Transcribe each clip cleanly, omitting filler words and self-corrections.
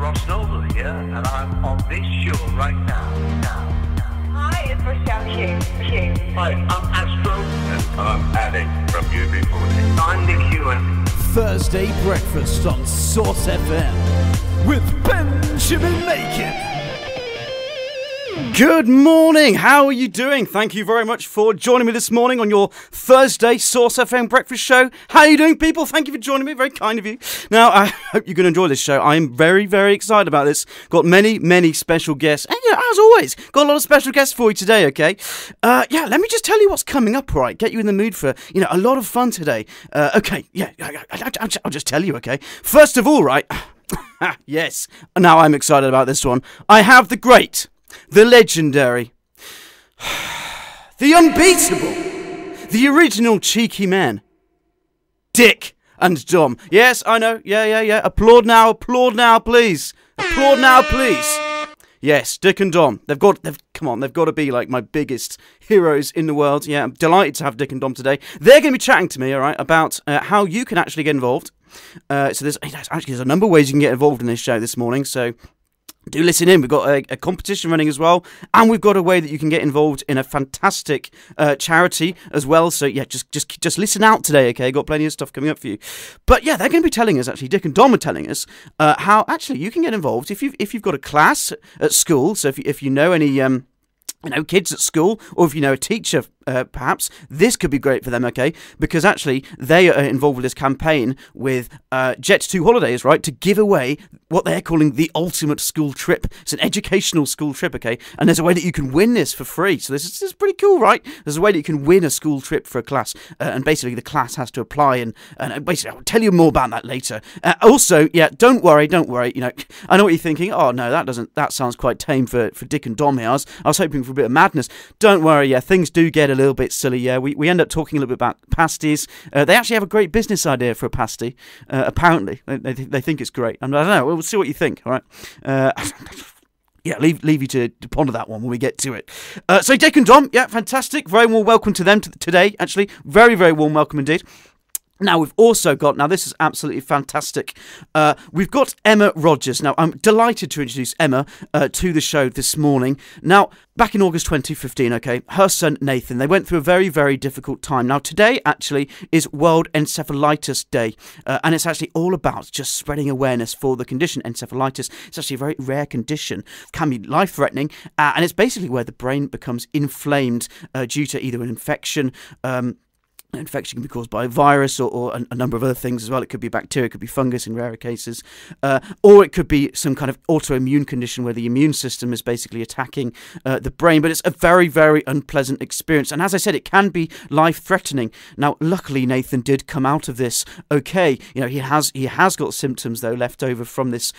Ross Noble here, and I'm on this show right now. Hi, it's Rochelle Q. Hi, I'm Astro. And I'm Addict from UB40. I'm Nick Ewan. Thursday breakfast on Source FM with Benjamin Makin. Good morning, how are you doing? Thank you very much for joining me this morning on your Thursday Source FM breakfast show. How are you doing, people? Thank you for joining me, very kind of you. Now, I hope you're going to enjoy this show. I'm very, very excited about this. Got many, many special guests, and as always, got a lot of special guests for you today, okay? Let me just tell you what's coming up, right? Get you in the mood for, a lot of fun today. I'll just tell you, okay? First of all, right, yes, now I'm excited about this one. I have the great, the legendary, the unbeatable, the original cheeky man, Dick and Dom. Yes, I know, yeah. Applaud now, please. Applaud now, please. Yes, Dick and Dom. They've got to be like my biggest heroes in the world. Yeah, I'm delighted to have Dick and Dom today. They're going to be chatting to me, all right, about how you can actually get involved. So there's a number of ways you can get involved in this show this morning, so do listen in. We've got a competition running as well, and we've got a way that you can get involved in a fantastic charity as well. So yeah, just listen out today, okay? Got plenty of stuff coming up for you. But yeah, they're going to be telling us, actually, Dick and Dom are telling us how actually you can get involved if you've got a class at school. So if you know any kids at school, or if you know a teacher, perhaps, this could be great for them, okay? Because actually, they are involved with this campaign with Jet2 Holidays, right? To give away what they're calling the ultimate school trip. It's an educational school trip, okay? And there's a way that you can win this for free. So this is pretty cool, right? There's a way that you can win a school trip for a class. And basically, the class has to apply. And basically, I'll tell you more about that later. Also, yeah, don't worry. I know what you're thinking. Oh, no, that sounds quite tame for Dick and Dom here. I was hoping for a bit of madness. Don't worry, yeah, things do get a little bit silly, yeah. We end up talking a little bit about pasties. They actually have a great business idea for a pasty, apparently. They think it's great. I don't know, we'll see what you think, all right? Yeah, leave you to ponder that one when we get to it. So Dick and Dom, yeah, fantastic. Very warm welcome to them today, actually. Very, very warm welcome indeed. Now, we've also got, this is absolutely fantastic, we've got Emma Rogers. Now, I'm delighted to introduce Emma to the show this morning. Now, back in August 2015, okay, her son Nathan, they went through a very, very difficult time. Now, today, actually, is World Encephalitis Day, and it's actually all about just spreading awareness for the condition, encephalitis. It's actually a very rare condition, can be life-threatening, and it's basically where the brain becomes inflamed due to either an infection. Infection can be caused by a virus or a number of other things as well. It could be bacteria, it could be fungus in rarer cases, or it could be some kind of autoimmune condition where the immune system is basically attacking the brain. But it's a very, very unpleasant experience. And as I said, it can be life-threatening. Now, luckily, Nathan did come out of this okay. He has got symptoms, though, left over from this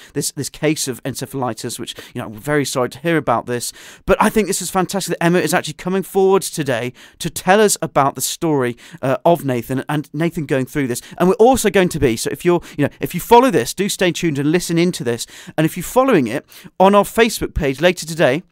case of encephalitis, which, we're very sorry to hear about this. But I think this is fantastic that Emma is actually coming forward today to tell us about the story of Nathan and Nathan going through this. And we're also going to be, so if you follow this, do stay tuned and listen into this. And if you're following it on our Facebook page later today,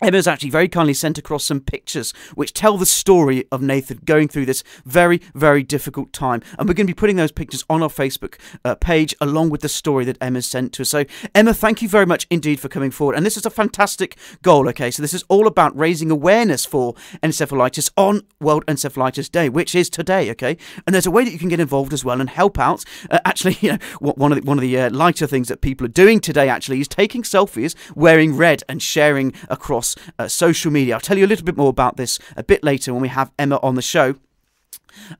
Emma's actually very kindly sent across some pictures which tell the story of Nathan going through this very, very difficult time. And we're going to be putting those pictures on our Facebook page along with the story that Emma's sent to us. So, Emma, thank you very much indeed for coming forward. And this is a fantastic goal, okay? So this is all about raising awareness for encephalitis on World Encephalitis Day, which is today, okay? And there's a way that you can get involved as well and help out. One of the lighter things that people are doing today actually is taking selfies wearing red and sharing across social media. I'll tell you a little bit more about this a bit later when we have Emma on the show.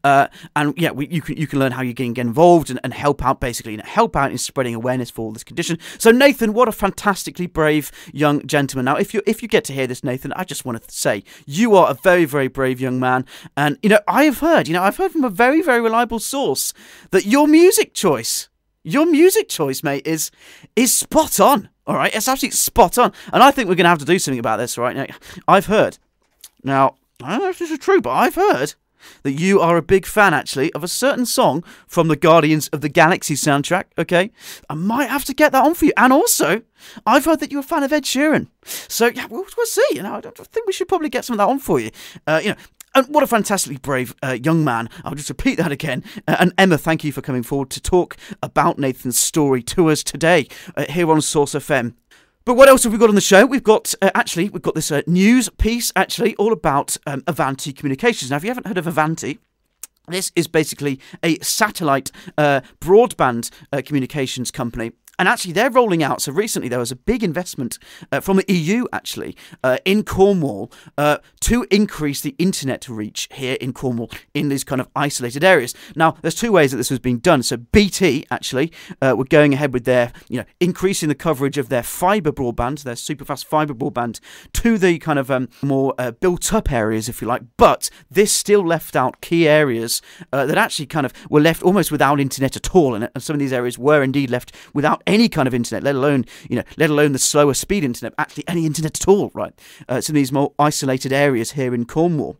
And yeah, you can learn how you can get involved and help out, basically, help out in spreading awareness for this condition. So Nathan, what a fantastically brave young gentleman. Now, if you get to hear this, Nathan, I just want to say you are a very, very brave young man. And I've heard from a very, very reliable source that your music choice, mate, is spot on. All right, it's absolutely spot on. And I think we're going to have to do something about this, right? Now, I've heard, I don't know if this is true, but I've heard that you are a big fan, actually, of a certain song from the Guardians of the Galaxy soundtrack, okay? I might have to get that on for you. And also, I've heard that you're a fan of Ed Sheeran. So, yeah, we'll see. I think we should probably get some of that on for you. And what a fantastically brave young man. I'll just repeat that again. And Emma, thank you for coming forward to talk about Nathan's story to us today here on Source FM. But what else have we got on the show? We've got this news piece, all about Avanti Communications. Now, if you haven't heard of Avanti, this is basically a satellite broadband communications company. And actually, they're rolling out. So recently, there was a big investment from the EU, in Cornwall to increase the internet reach here in Cornwall in these kind of isolated areas. Now, there's two ways that this was being done. So BT, were going ahead with their, increasing the coverage of their fibre broadband, their super fast fibre broadband, to the kind of more built-up areas, if you like. But this still left out key areas that actually kind of were left almost without internet at all. And some of these areas were indeed left without any kind of internet, let alone the slower speed internet, actually any internet at all, right? Some of these more isolated areas here in Cornwall.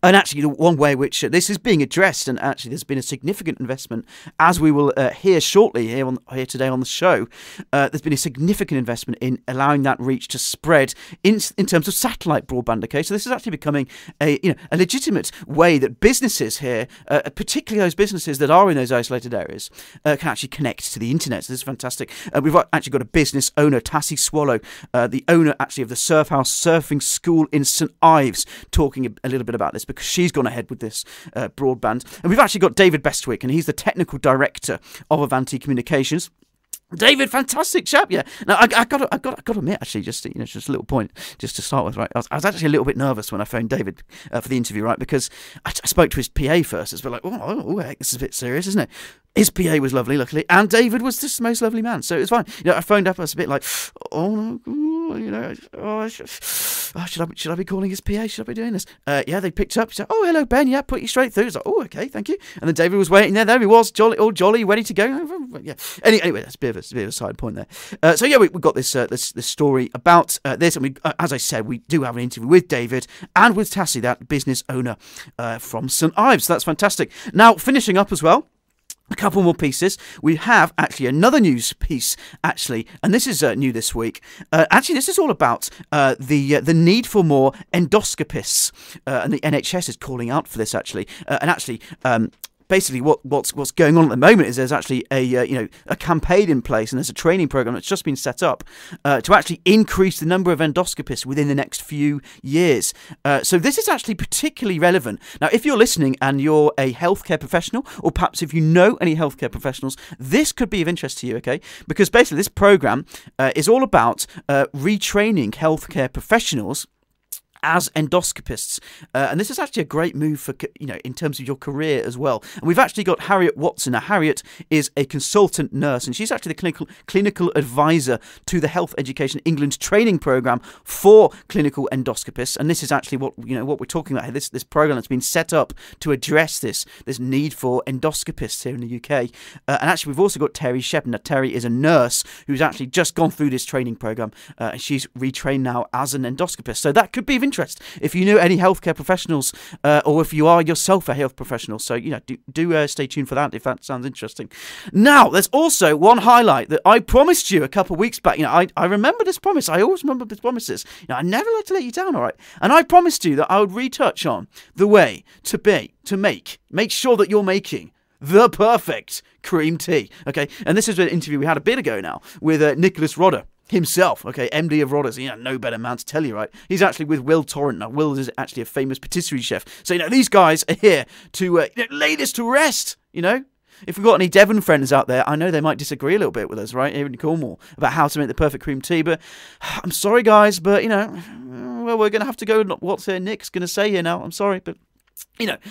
And actually, the one way which this is being addressed, and actually there's been a significant investment, as we will hear shortly here today on the show, there's been a significant investment in allowing that reach to spread in terms of satellite broadband. Okay, so this is actually becoming a legitimate way that businesses here, particularly those businesses that are in those isolated areas, can actually connect to the internet. So this is fantastic. We've actually got a business owner, Tassie Swallow, the owner actually of the Surf House Surfing School in St Ives, talking a little bit about this because she's gone ahead with this broadband. And we've actually got David Bestwick, and he's the technical director of Avanti Communications. David, fantastic chap, yeah. Now, I got to admit, actually, just a little point, just to start with, right? I was actually a little bit nervous when I phoned David for the interview, right? Because I spoke to his PA first. It's like, oh, heck, this is a bit serious, isn't it? His PA was lovely, luckily, and David was just the most lovely man, so it was fine. I phoned up, I was a bit like, should I be calling his PA? Should I be doing this? Yeah, they picked up. He said, oh, hello, Ben. Yeah, put you straight through. I was like, oh, okay, thank you. And then David was waiting there. There he was, all jolly, ready to go. Yeah. Anyway, that's a bit of a side point there. So yeah, we've got this story about this, and we, as I said, we do have an interview with David and with Tassie, that business owner from St Ives. So that's fantastic. Now, finishing up as well, a couple more pieces. We have actually another news piece, and this is new this week. This is all about the need for more endoscopists, and the NHS is calling out for this basically, what's going on at the moment is there's actually a campaign in place, and there's a training program that's just been set up to actually increase the number of endoscopists within the next few years. So this is actually particularly relevant. Now, if you're listening and you're a healthcare professional, or perhaps if you know any healthcare professionals, this could be of interest to you, okay? Because basically this program is all about retraining healthcare professionals as endoscopists, and this is actually a great move for in terms of your career as well. And we've actually got Harriet Watson. Now, Harriet is a consultant nurse, and she's actually the clinical advisor to the Health Education England training program for clinical endoscopists. And this is actually what we're talking about here. This program that's been set up to address this need for endoscopists here in the UK. And actually, we've also got Terry Shepard. Now, Terry is a nurse who's actually just gone through this training program, and she's retrained now as an endoscopist. So that could be of interest if you know any healthcare professionals, or if you are yourself a health professional. So do stay tuned for that if that sounds interesting. Now, there's also one highlight that I promised you a couple of weeks back. I remember this promise. I always remember these promises. I never like to let you down, all right? And I promised you that I would retouch on the way to make sure that you're making the perfect cream tea. Okay, and this is an interview we had a bit ago now with Nicholas Rodder himself, okay, MD of Rodders. No better man to tell you, right? He's actually with Will Torrent. Now, Will is actually a famous patisserie chef. So, these guys are here to lay this to rest, If we've got any Devon friends out there, I know they might disagree a little bit with us, right, here in Cornwall, about how to make the perfect cream tea, but I'm sorry, guys, but, well, we're going to have to go with what Nick's going to say here now. I'm sorry, but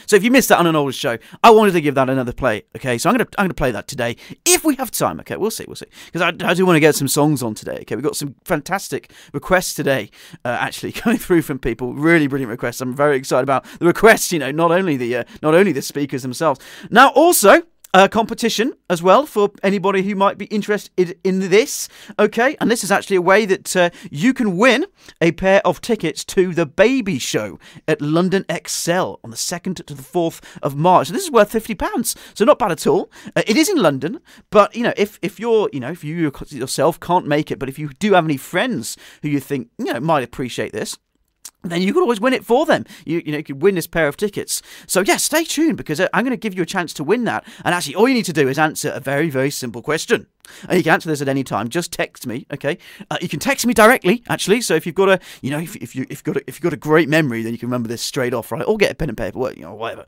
so if you missed that on an older show, I wanted to give that another play, okay? So I'm gonna play that today, if we have time, okay? We'll see, because I do want to get some songs on today, okay? We've got some fantastic requests today, actually, coming through from people, really brilliant requests. I'm very excited about the requests, not only the speakers themselves. Now, also, competition as well for anybody who might be interested in this, okay? And this is actually a way that you can win a pair of tickets to the Baby Show at London Excel on the 2nd to the 4th of March. So this is worth £50, so not bad at all. It is in London, but if you yourself can't make it, but if you do have any friends who you think might appreciate this, then you could always win it for them. You could win this pair of tickets. So yeah, stay tuned, because I'm going to give you a chance to win that. And actually, all you need to do is answer a very, very simple question. And you can answer this at any time. Just text me, okay? You can text me directly, actually. So if you've got if you've got a great memory, then you can remember this straight off, right? Or get a pen and paper, whatever.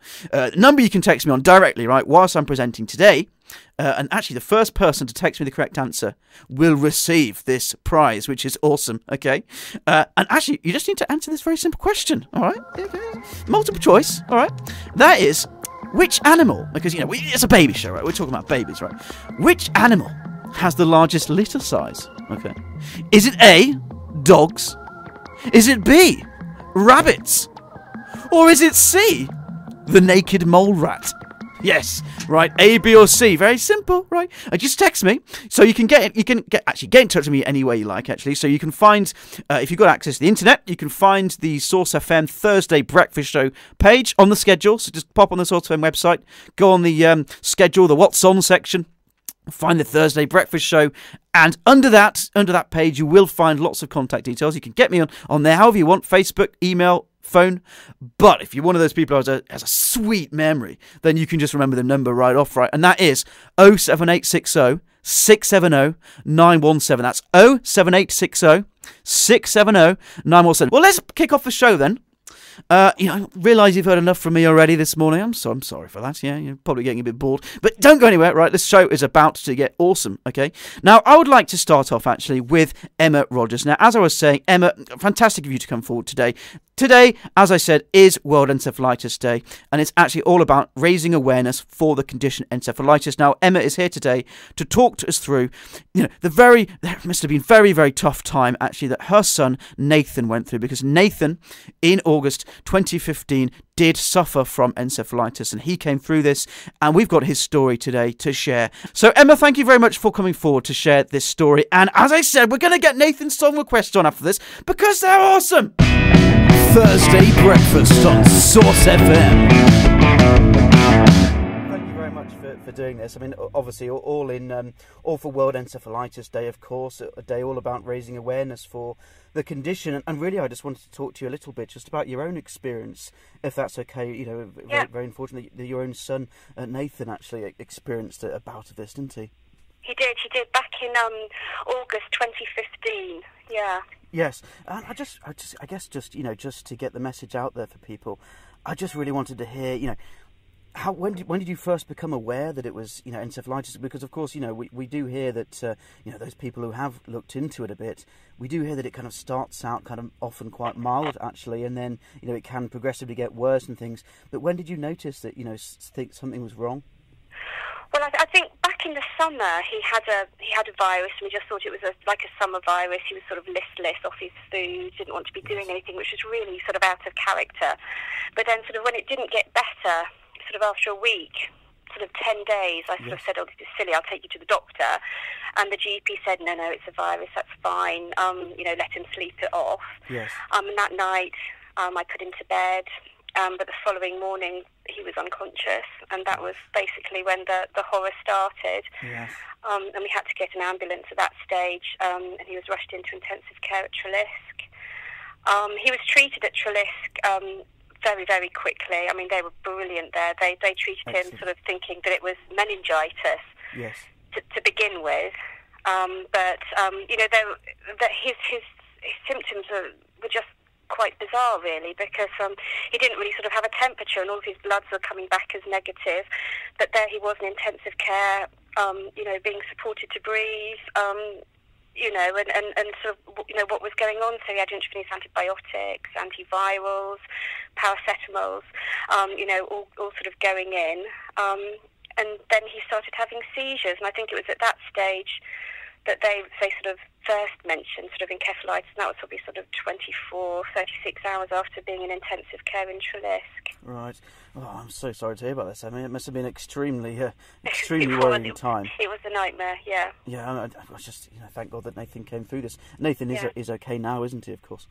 Number you can text me on directly, right? Whilst I'm presenting today. And actually, the first person to text me the correct answer will receive this prize, which is awesome, okay? And actually, you just need to answer this very simple question, all right? Okay. Multiple choice, all right? That is, which animal, because, it's a baby show, right? We're talking about babies, right? Which animal has the largest litter size, okay? Is it A, dogs? Is it B, rabbits? Or is it C, the naked mole rat? Yes, right. A, B, or C. Very simple, right? Just text me, so you can get in touch with me any way you like. Actually, so you can find if you've got access to the internet, you can find the Source FM Thursday Breakfast Show page on the schedule. So just pop on the Source FM website, go on the schedule, the What's On section, find the Thursday Breakfast Show, and under that page, you will find lots of contact details. You can get me on there however you want: Facebook, email, phone. But if you're one of those people who has a sweet memory, then you can just remember the number right off, right? And that is 07860 670 917. That's 07860 670 917. Well, let's kick off the show then. I realise you've heard enough from me already this morning. I'm sorry for that. Yeah, you're probably getting a bit bored. But don't go anywhere, right? This show is about to get awesome, okay? Now, I would like to start off, actually, with Emma Rogers. Now, as I was saying, Emma, fantastic of you to come forward today. Today, as I said, is World Encephalitis Day, and it's actually all about raising awareness for the condition encephalitis. Now, Emma is here today to talk to us through, there must have been very, very tough time, actually, that her son, Nathan, went through, because Nathan, in August 2015, did suffer from encephalitis, and he came through this, and we've got his story today to share. So, Emma, thank you very much for coming forward to share this story, and as I said, we're going to get Nathan's song requests on after this, because they're awesome! Thursday Breakfast on Source FM. Thank you very much for doing this. I mean, obviously, all for World Encephalitis Day, of course, a day all about raising awareness for the condition. And really, I just wanted to talk to you a little bit just about your own experience, if that's okay. Very, very unfortunately, your own son, Nathan, actually experienced a bout of this, didn't he? He did back in August 2015. Yeah. Yes, and I guess just to get the message out there for people, I just really wanted to hear, when did you first become aware that it was, encephalitis? Because of course, we do hear that, those people who have looked into it a bit, we do hear that it kind of starts out kind of often quite mild actually, and then it can progressively get worse and things. But when did you notice that think something was wrong? Well, I think back in the summer he had a virus, and we just thought it was like a summer virus. He was sort of listless off his food, didn't want to be doing anything, which was really sort of out of character. But then sort of when it didn't get better, sort of after a week, sort of 10 days, I sort of said, "Oh, this is silly, I'll take you to the doctor." And the GP said, no, it's a virus, that's fine, let him sleep it off. Yes. And that night I put him to bed. But the following morning, he was unconscious, and that was basically when the horror started. Yes. And we had to get an ambulance at that stage, and he was rushed into intensive care at Trelisk. He was treated at Trelisk very, very quickly. I mean, they were brilliant there. They treated him sort of thinking that it was meningitis to begin with. But his symptoms were just quite bizarre, really, because he didn't really sort of have a temperature, and all of his bloods were coming back as negative. But there he was in intensive care, being supported to breathe, and sort of, what was going on. So he had intravenous antibiotics, antivirals, paracetamols, all sort of going in. And then he started having seizures, and I think it was at that stage that they sort of first mentioned sort of encephalitis, and that was probably sort of 24, 36 hours after being in intensive care in Trelisk. Right. Oh, I'm so sorry to hear about this. I mean, it must have been extremely worrying time. It was a nightmare, yeah. Yeah, I was just, thank God that Nathan came through this. Nathan is okay now, isn't he, of course?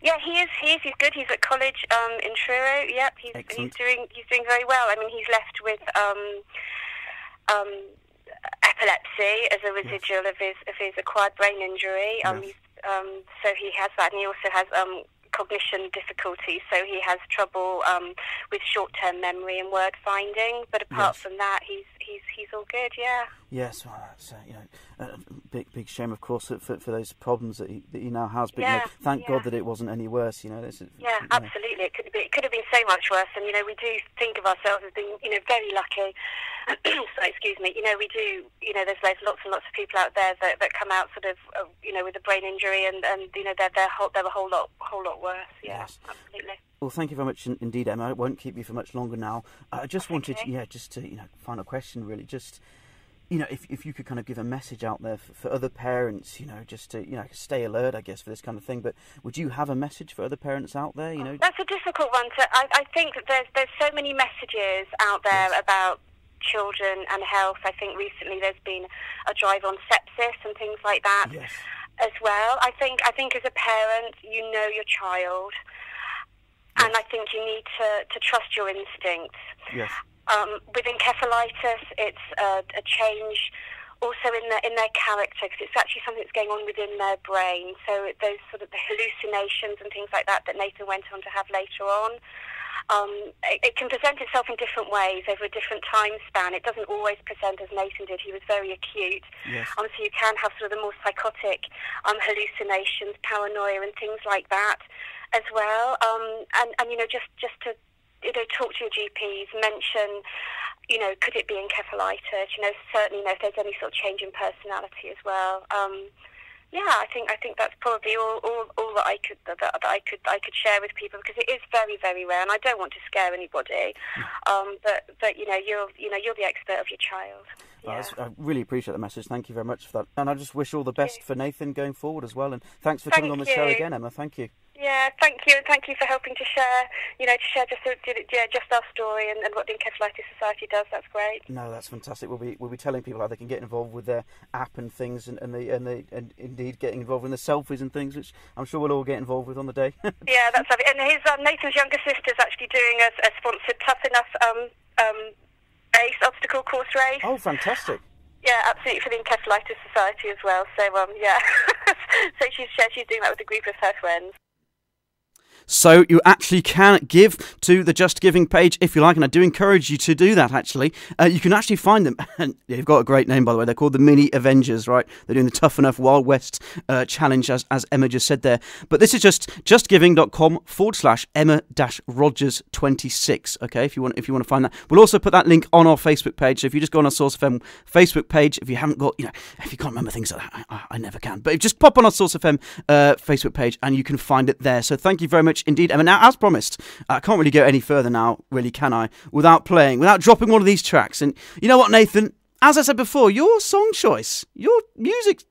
Yeah, he is. He's good. He's at college in Truro. Yep, he's doing very well. I mean, he's left with epilepsy as a residual of his acquired brain injury. So he has that, and he also has cognition difficulties, so he has trouble with short-term memory and word finding. But apart from that, he's all good. Yeah. Yes, well, that's big shame, of course, for those problems that he now has. But thank God that it wasn't any worse. Absolutely. It could have been so much worse. And we do think of ourselves as being very lucky. So excuse me. We do. There's lots and lots of people out there that come out sort of with a brain injury, and they're a whole lot worse. Yeah, yes. Absolutely. Well, thank you very much indeed, Emma. I won't keep you for much longer now. I just wanted, final question really, just, if you could kind of give a message out there for other parents, just to, stay alert, I guess, for this kind of thing. But would you have a message for other parents out there, That's a difficult one. I think that there's so many messages out there about children and health. I think recently there's been a drive on sepsis and things like that as well. I think as a parent, your child. And I think you need to trust your instincts. Yes. With encephalitis, it's a change also in their character, because it's actually something that's going on within their brain. So those sort of the hallucinations and things like that Nathan went on to have later on, it can present itself in different ways over a different time span. It doesn't always present as Nathan did. He was very acute. Yes. So you can have sort of the more psychotic hallucinations, paranoia and things like that as well, and just to talk to your GPs, mention could it be encephalitis, certainly if there's any sort of change in personality as well. I think that's probably all that I could share with people, because it is very, very rare, and I don't want to scare anybody. But you're the expert of your child. Yeah. I really appreciate the message. Thank you very much for that. And I just wish all the best for Nathan going forward as well. And thanks for coming on the show again, Emma. Thank you. Yeah, thank you, and thank you for helping to share just our story and what the Encephalitis Society does. That's great. No, that's fantastic. We'll be telling people how they can get involved with their app and things, and indeed getting involved in the selfies and things, which I'm sure we'll all get involved with on the day. Yeah, that's lovely. And his Nathan's younger sister's actually doing a sponsored Tough Enough race, obstacle course race. Oh, fantastic. Yeah, absolutely, for the Encephalitis Society as well. So so she's doing that with a group of her friends. So you actually can give to the Just Giving page if you like, and I do encourage you to do that, actually. You can actually find them, and they've got a great name, by the way. They're called the Mini Avengers, right? They're doing the Tough Enough Wild West challenge, as Emma just said there. But this is just justgiving.com/Emma-Rogers26, okay, if you want to find that. We'll also put that link on our Facebook page, so if you just go on our Source FM Facebook page, if you haven't got, if you can't remember things like that, I never can. But just pop on our Source FM Facebook page, and you can find it there. So thank you very much indeed, Emma. Now, as promised, I can't really go any further now, really, can I, without dropping one of these tracks. And you know what, Nathan? As I said before, your song choice, your music,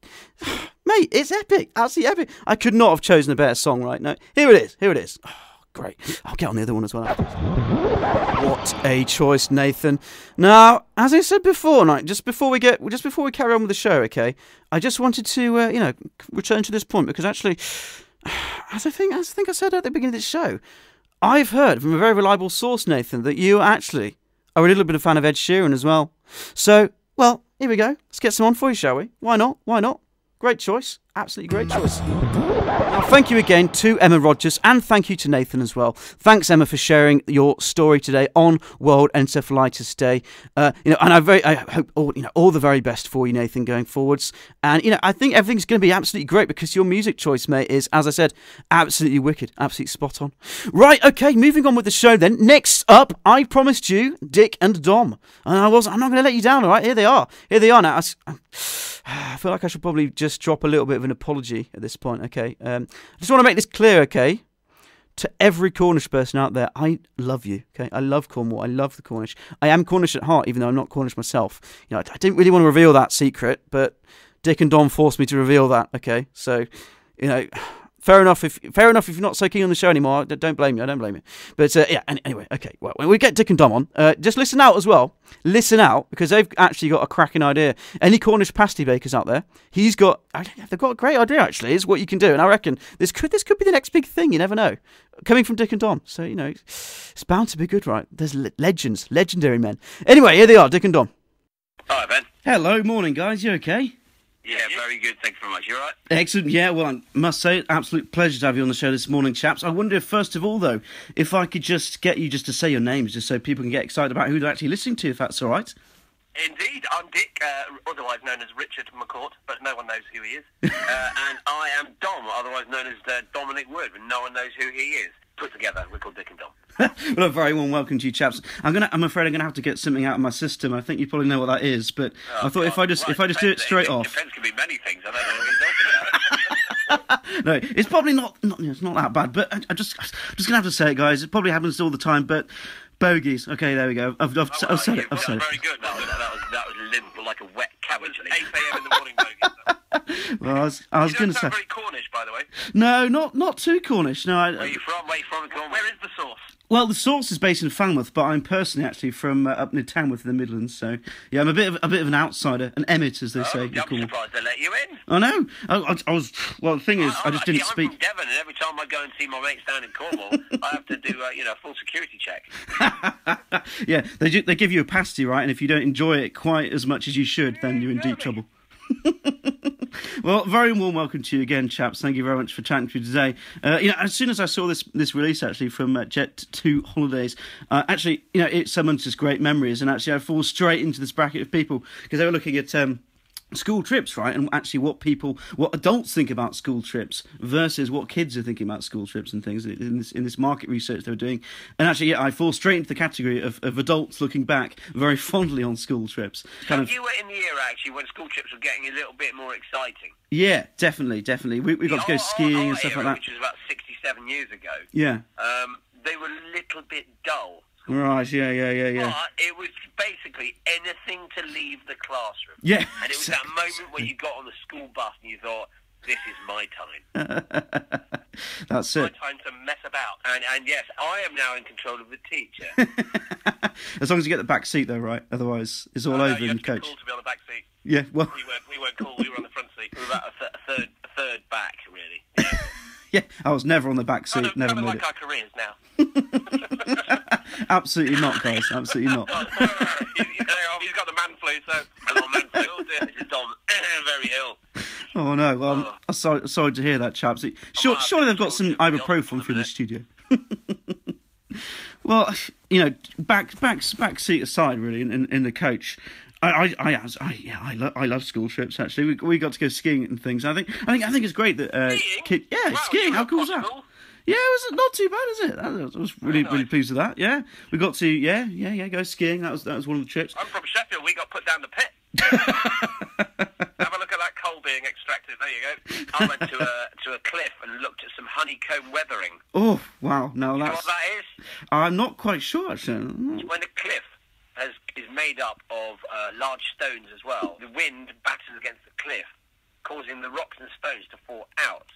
mate, it's epic, absolutely epic. I could not have chosen a better song right now. Here it is. Oh, great. I'll get on the other one as well. What a choice, Nathan. Now, as I said before, just before we carry on with the show, okay, I just wanted to, return to this point, because actually, as I think I said at the beginning of this show, I've heard from a very reliable source, Nathan, that you actually are a little bit of a fan of Ed Sheeran as well. So, well, here we go. Let's get some on for you, shall we? Why not? Great choice. Absolutely great choice. Now, thank you again to Emma Rogers, and thank you to Nathan as well. Thanks, Emma, for sharing your story today on World Encephalitis Day. And I hope all the very best for you, Nathan, going forwards. And I think everything's going to be absolutely great, because your music choice, mate, is, as I said, absolutely wicked, absolutely spot on. Right, okay, moving on with the show then. Next up, I promised you Dick and Dom, and I'm not going to let you down. All right, here they are now. I feel like I should probably just drop a little bit of an apology at this point, okay? I just want to make this clear, okay? To every Cornish person out there, I love you, okay? I love Cornwall. I love the Cornish. I am Cornish at heart, even though I'm not Cornish myself. I didn't really want to reveal that secret, but Dick and Dom forced me to reveal that, okay? So, fair enough if you're not so keen on the show anymore. Don't blame you. I don't blame you. But anyway, okay. Well, when we get Dick and Dom on, just listen out as well. Listen out, because they've actually got a cracking idea. Any Cornish pasty bakers out there? They've got a great idea, actually. Is what you can do, and I reckon this could be the next big thing. You never know. Coming from Dick and Dom, so it's bound to be good, right? There's legendary men. Anyway, here they are, Dick and Dom. Hi, Ben. Hello, morning, guys. You okay? Yeah, very good. Thank you very much. You all right? Excellent. Yeah, well, I must say, absolute pleasure to have you on the show this morning, chaps. I wonder if, first of all, though, if I could just get you just to say your names, just so people can get excited about who they're actually listening to, if that's all right. Indeed. I'm Dick, otherwise known as Richard McCourt, but no one knows who he is. And I am Dom, otherwise known as Dominic Wood, but no one knows who he is. Put together, we're called Dick and Dom. Well, a very warm welcome to you, chaps. I'm afraid I'm gonna have to get something out of my system. I think you probably know what that is, but I thought if I just do it straight off. Defence can be many things. I don't know what he's talking about. No, it's probably not. It's not that bad. But I'm just gonna have to say it, guys. It probably happens all the time. But bogeys. Okay, there we go. I've said it. I've said it. Very good. That was limp like a wet cabbage. 8 a.m. in the morning, bogeys. Well, I was going to say. Very Cornish, by the way. No, not too Cornish. No. Where are you from? Where is the source? Well, the source is based in Falmouth, but I'm personally actually from up near Tamworth in the Midlands. So yeah, I'm a bit of an outsider, an emmet, as they say. I'm surprised they let you in. I know. I was. Well, the thing is, I just didn't speak. I'm from Devon, and every time I go and see my mates down in Cornwall, I have to do a full security check. Yeah, they give you a pasty, right? And if you don't enjoy it quite as much as you should, then you're in deep trouble. Well, very warm welcome to you again, chaps. Thank you very much for chatting to me today. As soon as I saw this release, actually, from Jet2 Holidays, it summoned just great memories, and actually I fall straight into this bracket of people, because they were looking at school trips, right, and actually what adults think about school trips versus what kids are thinking about school trips and things in this market research they were doing. And actually, I fall straight into the category of adults looking back very fondly on school trips. You were in the era, actually, when school trips were getting a little bit more exciting. Yeah, definitely. We got to go skiing and stuff like that. Which was about 67 years ago. Yeah. They were a little bit dull. Right, yeah. But it was basically anything to leave the classroom. Yeah. And it was that moment when you got on the school bus and you thought, this is my time. That's it. My time to mess about. And yes, I am now in control of the teacher. As long as you get the back seat, though, right? Otherwise, it's all over in the coach. Cool to be on the back seat. Yeah, well... We weren't cool, we were on the front seat. We were about a third back, really. Yeah. Yeah, I was never on the back seat. Never kind of made like it. our careers now. Absolutely not, guys. Absolutely not. He's got the man flu, so a lot of man flu. Oh dear, this is Dom. Very ill. Oh no. Well, I'm sorry to hear that, chaps. Surely they've got some ibuprofen through the studio. Well, back seat aside, really, in the coach. I love school trips. Actually, we got to go skiing and things. I think it's great that skiing. How cool is that? Yeah, it was not too bad, is it? I was really pleased with that. Yeah, we got to go skiing. That was one of the trips. I'm from Sheffield. We got put down the pit. Have a look at that coal being extracted. There you go. I went to a cliff and looked at some honeycomb weathering. Oh wow! No, you know what that is? I'm not quite sure actually. When a cliff is made up of large stones as well, the wind batters against the cliff, causing the rocks and stones to fall out,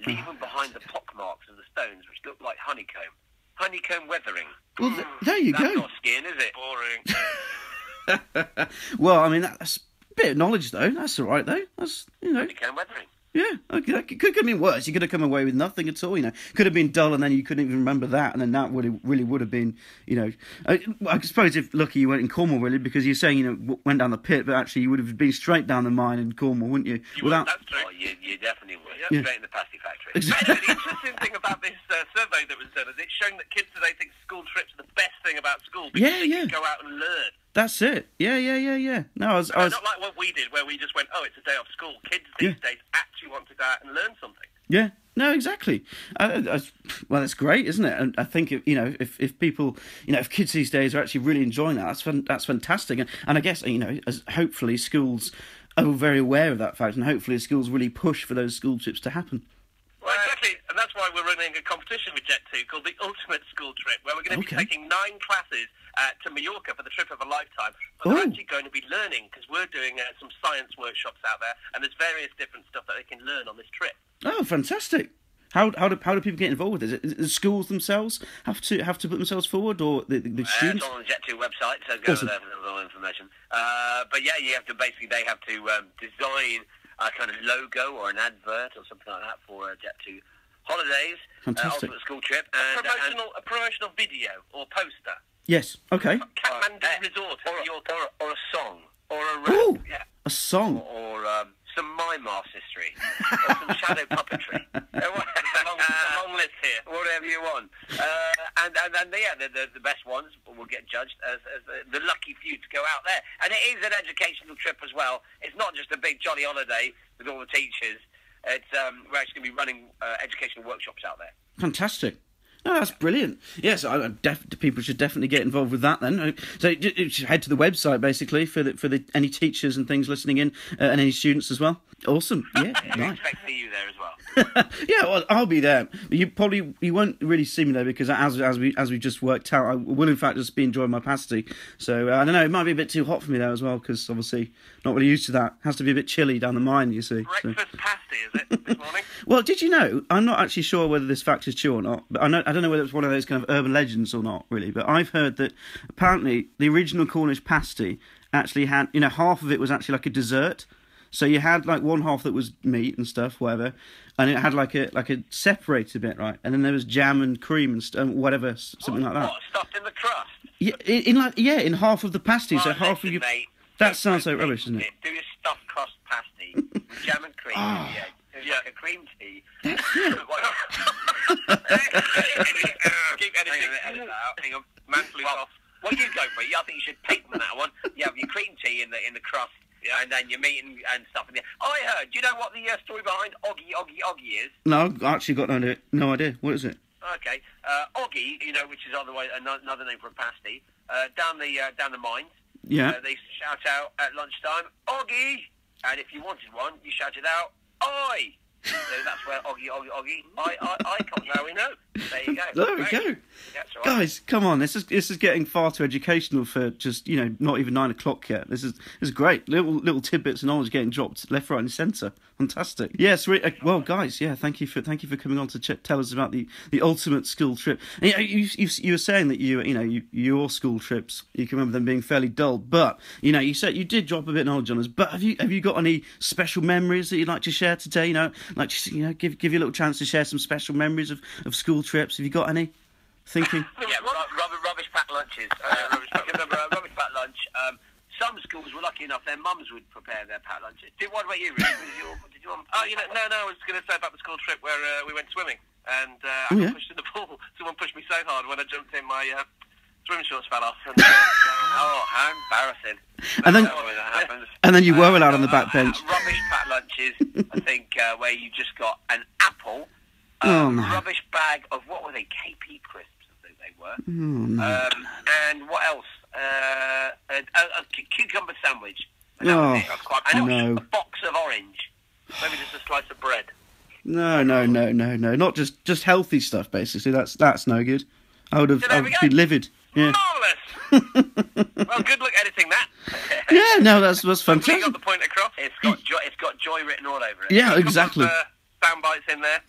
leaving behind the pockmarks of the stones, which look like honeycomb. Honeycomb weathering. Well, there you go. That's not skiing, is it? Boring. Well, I mean, that's a bit of knowledge, though. That's all right, though. That's, Honeycomb weathering. Yeah, okay. It could have been worse. You could have come away with nothing at all, Could have been dull, and then you couldn't even remember that, and then that would have been, I suppose if lucky you weren't in Cornwall, really, because you're saying, went down the pit, but actually you would have been straight down the mine in Cornwall, wouldn't you? That's true. Oh, you definitely would. Yeah. Straight in the pasty factory. Exactly. Anyway, the interesting thing about this survey that was done is it's showing that kids today think school trips are the best thing about school because they can go out and learn. That's it. Yeah. No, I was not like what we did, where we just went, it's a day off school. Kids these days actually want to go out and learn something. Yeah. No, exactly. Well, that's great, isn't it? And I think if people, if kids these days are actually really enjoying that, that's fantastic. And I guess as hopefully schools are very aware of that fact, and hopefully schools really push for those school trips to happen. Well, exactly, and that's why we're running a competition with Jet2 called the Ultimate School Trip, where we're going to be taking 9 classes to Mallorca for the trip of a lifetime. But they're actually going to be learning, because we're doing some science workshops out there, and there's various different stuff that they can learn on this trip. Oh, fantastic. How do people get involved with it? Is it the schools themselves have to put themselves forward, or the students? It's on the Jet2 website, so go there for all information. But yeah, they have to design a kind of logo or an advert or something like that for Jet2 Holidays, Ultimate School Trip, and a promotional video or poster. Yes. Okay. Kathmandu Resort, or a song, or a a song, or some eye mask history, or some shadow puppetry. a long list here. Whatever you want. And the best ones will get judged as the lucky few to go out there. And it is an educational trip as well. It's not just a big jolly holiday with all the teachers. It's we're actually going to be running educational workshops out there. Fantastic. Oh, that's brilliant. Yes, people should definitely get involved with that then. So you should head to the website basically for any teachers and things listening in and any students as well. Awesome. Yeah, I nice. expect to see you there as well. Yeah, well, I'll be there. You won't really see me there because as we just worked out, I will in fact just be enjoying my pasty. So I don't know. It might be a bit too hot for me there as well because obviously not really used to that. It has to be a bit chilly down the mine, you see. Breakfast pasty, is it, this morning? Well, did you know? I'm not actually sure whether this fact is true or not, but I don't know whether it's one of those kind of urban legends or not, really. But I've heard that apparently the original Cornish pasty actually had, half of it was actually like a dessert. So you had like one half that was meat and stuff, whatever, and it had like a separated bit, right? And then there was jam and cream and whatever, something like that. What, stuffed in the crust? Yeah, in half of the pasty. Well, so half of you. Mate, that sounds so rubbish, doesn't it? Do your stuffed crust pasty with jam and cream. Oh. Yeah. Like a cream tea. That's Keep editing that out. Hang on. Manfully off. What you go for? I think you should patent that one. You have your cream tea in the crust, and then your meat and stuff in there. I heard. Do you know what the story behind Oggy is? No, I actually got no idea. What is it? Okay. Oggy, which is another name for a pasty, down the mines. Yeah. They shout out at lunchtime, Oggy, and if you wanted one, you shouted out, Oi! So that's where Oggy, I comes. Now we know. There you go. There we go. That's right. Guys, come on. This is getting far too educational for just not even 9 o'clock yet. This is great. Little tidbits of knowledge getting dropped left, right, and centre. Fantastic. Yes. Well, guys. Yeah. Thank you for coming on to tell us about the ultimate school trip. And, you were saying that your school trips, you can remember them being fairly dull, but you said you did drop a bit of knowledge on us. But have you got any special memories that you'd like to share today? Give you a little chance to share some special memories of school trips. Have you got any? Thinking. Yeah, rubbish packed lunches. Rubbish packed lunch. Some schools were lucky enough; their mums would prepare their packed lunches. What about you, Rick? Did you? No. I was going to say about the school trip where we went swimming, and I got pushed in the pool. Someone pushed me so hard when I jumped in, my swim shorts fell off. And, how embarrassing! And then you were allowed on the back bench. Rubbish packed lunches. I think where you just got an apple. Rubbish bag of what were they? KP crisps, I think they were. And what else? A cucumber sandwich. And a box of orange. Maybe just a slice of bread. No. Not just healthy stuff. Basically, that's no good. I would be livid. Yeah. Marvellous. Well, good luck editing that. Yeah, no, that's fantastic. You got the point across. It's got joy written all over it. Yeah, exactly. Sound bites in there.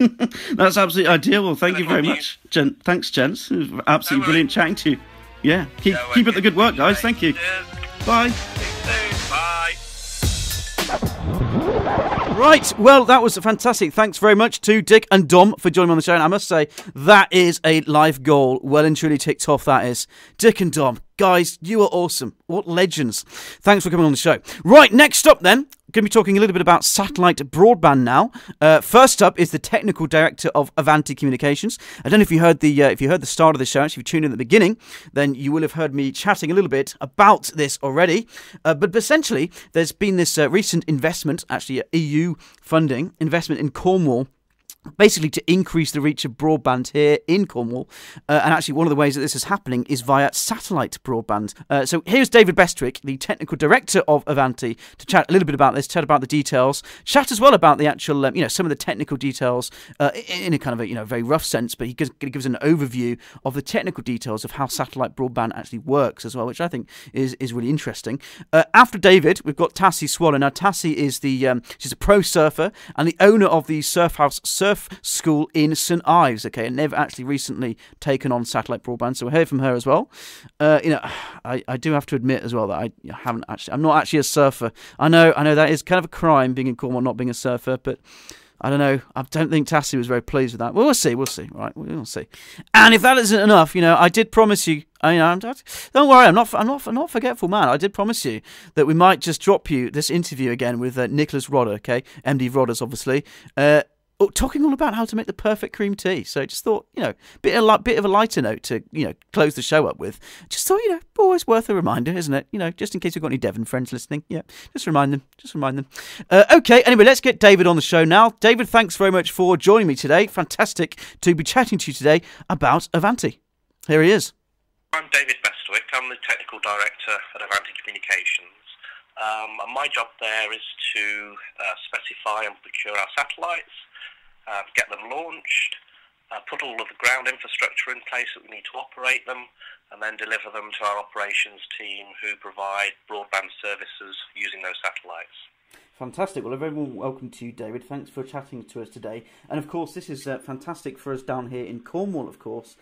That's absolutely ideal. Well, thank you very much, thanks, gents. It was absolutely brilliant chatting to you. Yeah, keep up the good work, guys. Thank you. Cheers. Bye. Bye. Right, well, that was fantastic. Thanks very much to Dick and Dom for joining me on the show. And I must say, that is a life goal. Well and truly ticked off, that is. Dick and Dom, guys, you are awesome. What legends. Thanks for coming on the show. Right, next up then, going to be talking a little bit about satellite broadband now. First up is the technical director of Avanti Communications. I don't know if you heard the start of the show. Actually, if you tuned in at the beginning, then you will have heard me chatting a little bit about this already. But essentially, there's been this recent investment, actually EU funding investment in Cornwall, basically to increase the reach of broadband here in Cornwall. And actually one of the ways that this is happening is via satellite broadband. So here's David Bestwick, the technical director of Avanti, to chat a little bit about this, chat about the details, chat as well about the actual, some of the technical details in a kind of a, very rough sense, but he gives an overview of the technical details of how satellite broadband actually works as well, which I think is really interesting. After David, we've got Tassie Swallow. Now, Tassie is she's a pro surfer and the owner of the Surf House Surf School in St Ives, okay, and they've actually recently taken on satellite broadband, so we'll hear from her as well. I do have to admit as well that I'm not actually a surfer. I know that is kind of a crime being in Cornwall, not being a surfer, but I don't know. I don't think Tassie was very pleased with that. Well, we'll see. We'll see. Right, we'll see. And if that isn't enough, I did promise you. Don't worry. I'm not forgetful, man. I did promise you that we might just drop you this interview again with Nicholas Rodder, okay, MD Rodders, obviously. Talking all about how to make the perfect cream tea. So just thought, bit of a lighter note to, close the show up with. Just thought, always worth a reminder, isn't it? Just in case we've got any Devon friends listening. Yeah, just remind them. Okay, anyway, let's get David on the show now. David, thanks very much for joining me today. Fantastic to be chatting to you today about Avanti. Here he is. I'm David Bestwick. I'm the Technical Director at Avanti Communications. And my job there is to specify and procure our satellites, get them launched, put all of the ground infrastructure in place that we need to operate them, and then deliver them to our operations team who provide broadband services using those satellites. Fantastic. Well, a very warm welcome to you, David. Thanks for chatting to us today. And of course, this is fantastic for us down here in Cornwall, of course,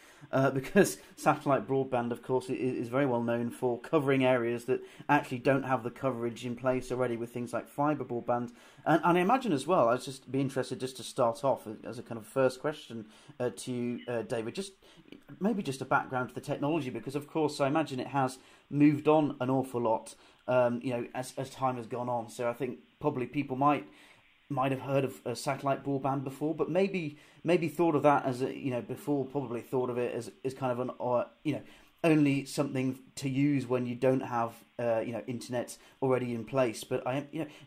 because satellite broadband, of course, is very well known for covering areas that actually don't have the coverage in place already with things like fibre broadband. And I imagine as well, I'd just be interested just to start off as a kind of first question to you, David, maybe just a background to the technology, because of course I imagine it has moved on an awful lot, as time has gone on. So I think probably people might have heard of satellite broadband before, but maybe thought of that as before, probably thought of it as kind of an only something to use when you don't have internet already in place. But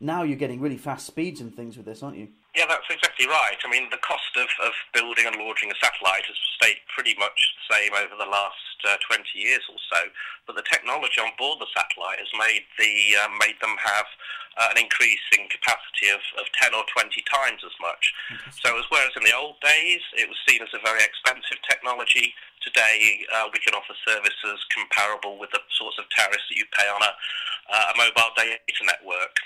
now you're getting really fast speeds and things with this, aren't you? Yeah, that's exactly right. I mean, the cost of building and launching a satellite has stayed pretty much the same over the last 20 years or so, but the technology on board the satellite has made them have an increase in capacity of 10 or 20 times as much. So whereas in the old days it was seen as a very expensive technology, today we can offer services comparable with the sorts of tariffs that you pay on a mobile data network.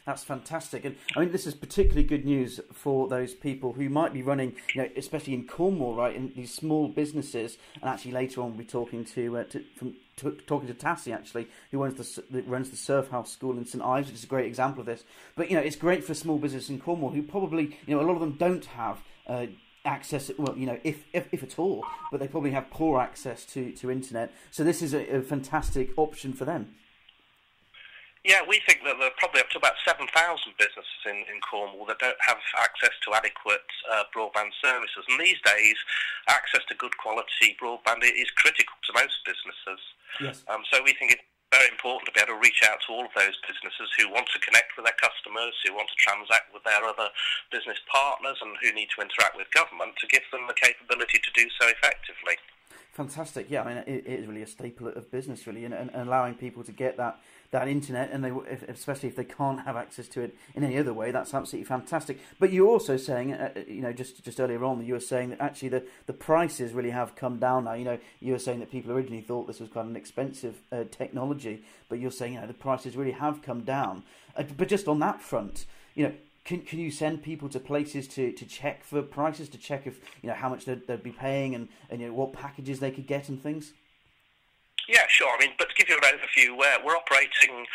That's fantastic, and I mean this is particularly good news for those people who might be running, especially in Cornwall, right, in these small businesses. And actually later on we'll be talking talking to Tassie, actually, who runs the Surf House School in St Ives, which is a great example of this. But it's great for small business in Cornwall who probably, a lot of them don't have access, well, if at all, but they probably have poor access to internet. So this is a fantastic option for them. Yeah, we think that there are probably up to about 7,000 businesses in Cornwall that don't have access to adequate broadband services. And these days, access to good quality broadband is critical to most businesses. Yes. So we think it's very important to be able to reach out to all of those businesses who want to connect with their customers, who want to transact with their other business partners, and who need to interact with government, to give them the capability to do so effectively. Fantastic. Yeah, I mean, it is really a staple of business, really, and allowing people to get that internet, and especially if they can't have access to it in any other way, that's absolutely fantastic. But you're also saying, just earlier on, you were saying that actually the prices really have come down now. You were saying that people originally thought this was quite an expensive technology, but you're saying the prices really have come down. But just on that front, Can you send people to places to check for prices, to check if how much they'd be paying and what packages they could get and things? Yeah, sure. I mean, but to give you an overview, we're operating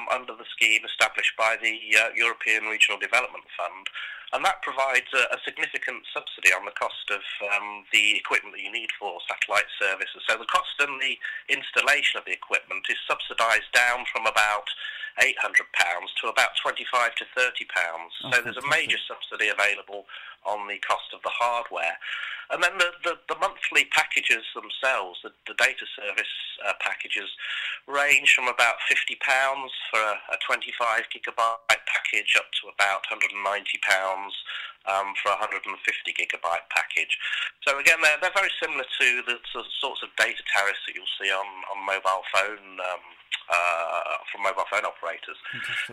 under the scheme established by the European Regional Development Fund, and that provides a significant subsidy on the cost of the equipment that you need for satellite services. So the cost and the installation of the equipment is subsidised down from about £800 to about £25 to £30. So there's a major subsidy available on the cost of the hardware. And then the monthly packages themselves, the data service packages, range from about £50 for a 25 gigabyte package up to about £190 for a 150 gigabyte package. So again, they're very similar to the sorts of data tariffs that you'll see on mobile phone from mobile phone operators.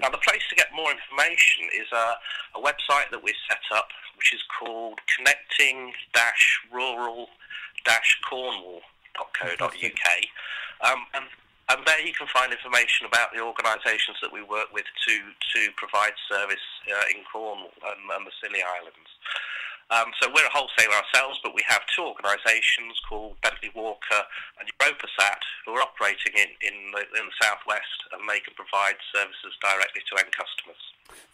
Now, the place to get more information is a website that we've set up, which is called connecting-rural-cornwall.co.uk. And there you can find information about the organisations that we work with to provide service in Cornwall and the Scilly Islands. So we're a wholesaler ourselves, but we have two organisations called Bentley Walker and EuropaSat who are operating in the southwest, and they can provide services directly to end customers.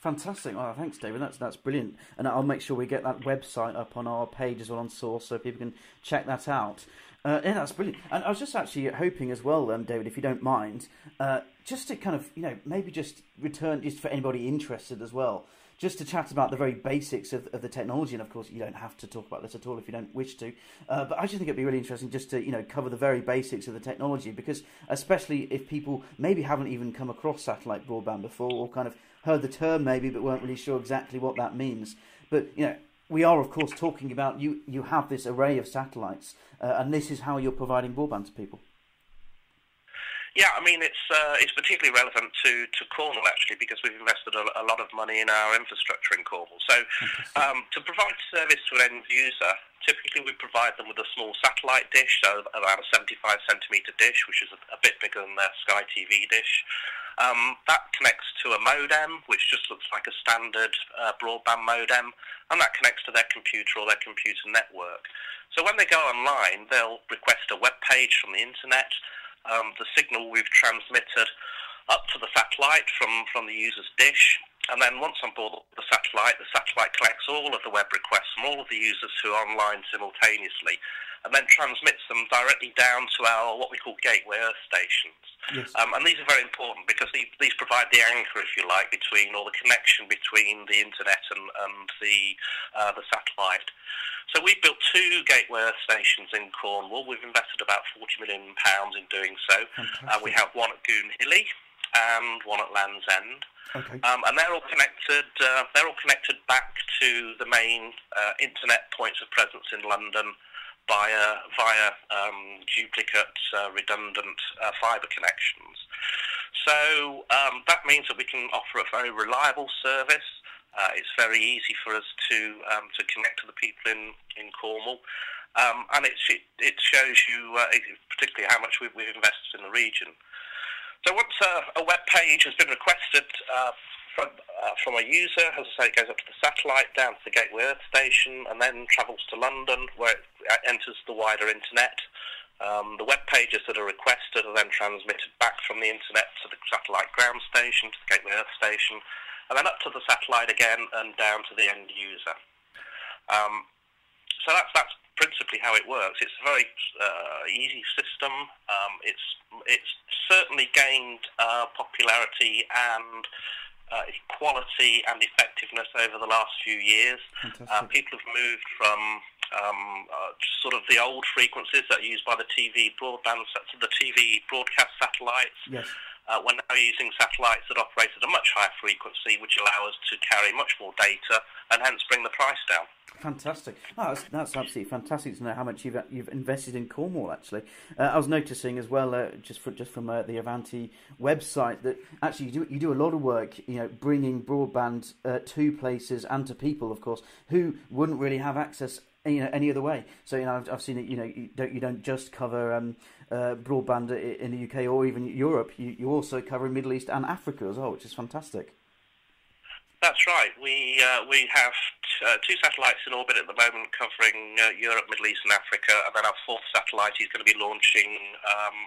Fantastic. Well, thanks, David. That's brilliant. And I'll make sure we get that website up on our page as well on Source, so people can check that out. Yeah, that's brilliant. And I was just actually hoping as well, David, if you don't mind, just to kind of, maybe just return, just for anybody interested as well, just to chat about the very basics of the technology. And of course, you don't have to talk about this at all if you don't wish to. But I just think it'd be really interesting just to, cover the very basics of the technology, because especially if people maybe haven't even come across satellite broadband before, or kind of heard the term maybe, but weren't really sure exactly what that means. But, we are, of course, talking about you have this array of satellites, and this is how you're providing broadband to people. Yeah, I mean, it's particularly relevant to Cornwall, actually, because we've invested a lot of money in our infrastructure in Cornwall. So to provide service to an end user, typically we provide them with a small satellite dish, so about a 75-centimetre dish, which is a bit bigger than their Sky TV dish. That connects to a modem, which just looks like a standard broadband modem, and that connects to their computer or their computer network. So when they go online, they'll request a web page from the internet. The signal we've transmitted up to the satellite from the user's dish, and then once on board the satellite collects all of the web requests from all of the users who are online simultaneously, and then transmits them directly down to our what we call gateway earth stations. Yes. And these are very important because these provide the anchor, if you like, between, or the connection between the internet and the satellite. So we've built two gateway earth stations in Cornwall. We've invested about £40 million in doing so. We have one at Goon Hilly and one at Land's End. Okay. And they're all connected. They're all connected back to the main internet points of presence in London via duplicate, redundant fibre connections. So that means that we can offer a very reliable service. It's very easy for us to connect to the people in Cornwall, and it shows you particularly how much we've invested in the region. So once a web page has been requested from a user, as I say, it goes up to the satellite, down to the gateway earth station, and then travels to London, where it enters the wider internet. The web pages that are requested are then transmitted back from the internet to the satellite ground station, to the gateway earth station, and then up to the satellite again and down to the end user. So that's principally how it works. It's a very easy system. It's certainly gained popularity and quality and effectiveness over the last few years. People have moved from sort of the old frequencies that are used by the TV broadband, to the TV broadcast satellites. Yes. We're now using satellites that operate at a much higher frequency, which allow us to carry much more data and hence bring the price down. Fantastic. Oh, that's absolutely fantastic to know how much you've invested in Cornwall, actually. I was noticing as well, just from the Avanti website, that actually you do a lot of work, bringing broadband to places and to people, of course, who wouldn't really have access any other way. So I've seen it. You don't just cover broadband in the UK or even Europe. You also cover Middle East and Africa as well, which is fantastic. That's right. We have two satellites in orbit at the moment covering Europe, Middle East and Africa, and then our fourth satellite is going to be launching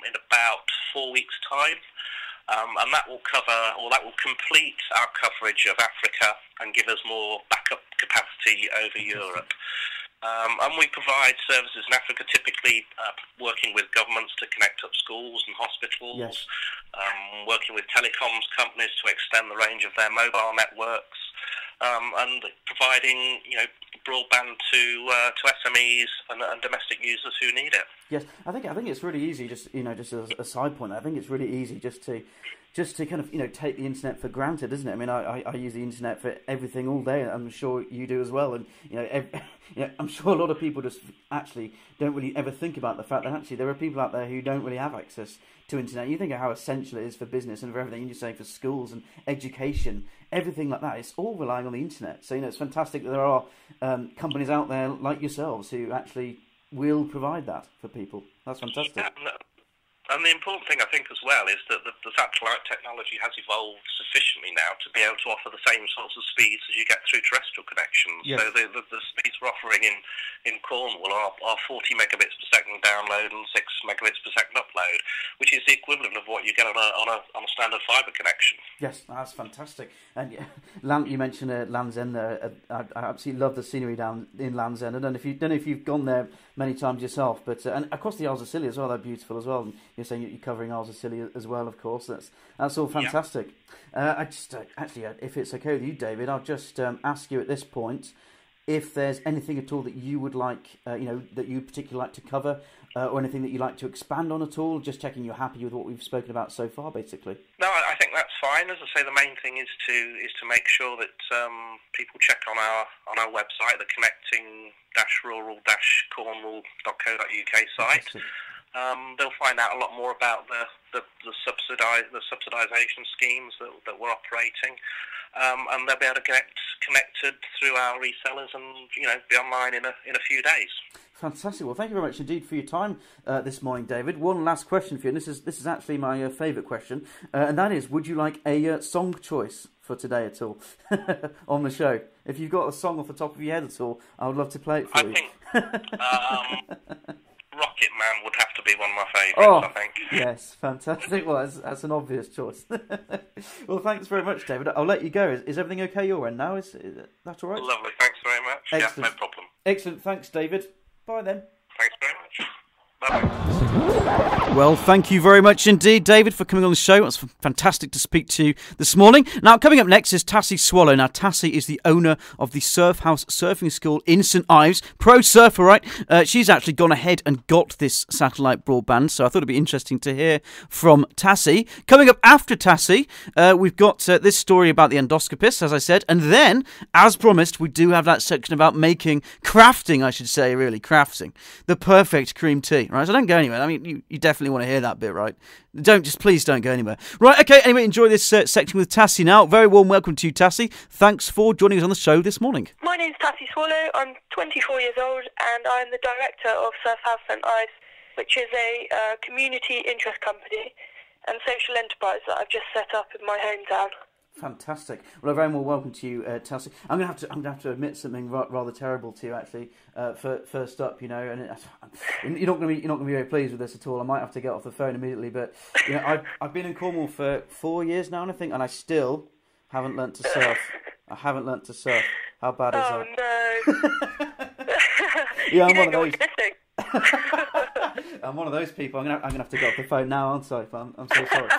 in about 4 weeks' time. And that will complete our coverage of Africa and give us more backup capacity over Europe. And we provide services in Africa, typically working with governments to connect up schools and hospitals, yes. Working with telecoms companies to extend the range of their mobile networks, and providing broadband to SMEs and domestic users who need it. Yes, I think it's really easy. Just as a side point, I think it's really easy just to kind of take the internet for granted, isn't it? I mean, I use the internet for everything all day. I'm sure you do as well, and I'm sure a lot of people just actually don't really ever think about the fact that actually there are people out there who don't really have access to internet. You think of how essential it is for business and for everything. You're saying for schools and education, everything like that. It's all relying on the internet. So it's fantastic that there are companies out there like yourselves who actually will provide that for people. That's fantastic. Yeah, And the important thing, I think, as well, is that the satellite technology has evolved sufficiently now to be able to offer the same sorts of speeds as you get through terrestrial connections. Yes. So the speeds we're offering in Cornwall are 40 megabits per second download and 6 megabits per second upload, which is the equivalent of what you get on a standard fibre connection. Yes, that's fantastic. And you mentioned Land's End there. I absolutely love the scenery down in Land's End. I don't know if you've gone there many times yourself, but and across the Isles of Scilly as well. They're beautiful as well. And you're saying you're covering Isles of Scilly as well, of course. That's all fantastic. Yeah. I just actually, if it's okay with you, David, I'll just ask you at this point if there's anything at all that you would like, that you particularly like to cover, or anything that you'd like to expand on at all. Just checking you're happy with what we've spoken about so far, basically. No, I think that's fine. As I say, the main thing is to make sure that people check on our website, the connecting-rural-cornwall.co.uk site. They'll find out a lot more about the subsidisation schemes that we're operating, and they'll be able to get connected through our resellers and be online in a few days. Fantastic. Well, thank you very much indeed for your time this morning, David. One last question for you, and this is actually my favourite question, and that is: would you like a song choice for today at all on the show? If you've got a song off the top of your head at all, I would love to play it for you. I think Rocket Man would have to be one of my favourites, I think. Yes, fantastic. Well, that's an obvious choice. Well, thanks very much, David. I'll let you go. Is everything okay your end now? Is that all right? Lovely, thanks very much. Excellent. Yeah, no problem. Excellent, thanks, David. Bye then. Thanks very much. Bye-bye. Well, thank you very much indeed, David, for coming on the show. It was fantastic to speak to you this morning. Now, coming up next is Tassie Swallow. Now, Tassie is the owner of the Surf House Surfing School in St Ives. Pro surfer, right? She's actually gone ahead and got this satellite broadband, so I thought it'd be interesting to hear from Tassie. Coming up after Tassie, we've got this story about the endoscopist, as I said, and then, as promised, we do have that section about crafting, crafting the perfect cream tea, right? So don't go anywhere. I mean, you definitely want to hear that bit, right? Please don't go anywhere. Right, okay, anyway, enjoy this section with Tassie now. Very warm welcome to you, Tassie. Thanks for joining us on the show this morning. My name's Tassie Swallow. I'm 24 years old and I'm the director of Surf House St Ives, which is a community interest company and social enterprise that I've just set up in my hometown. Fantastic. Well, a very warm welcome to you, Tassie. I'm going to have to admit something rather terrible to you, actually. First up, and you're not going to be very pleased with this at all. I might have to get off the phone immediately, but I've been in Cornwall for 4 years now, and I still haven't learnt to surf. I haven't learnt to surf. How bad is that? Oh no! Yeah, I'm you one don't of those. I'm one of those people. I'm gonna have to get off the phone now, aren't I? I'm so sorry.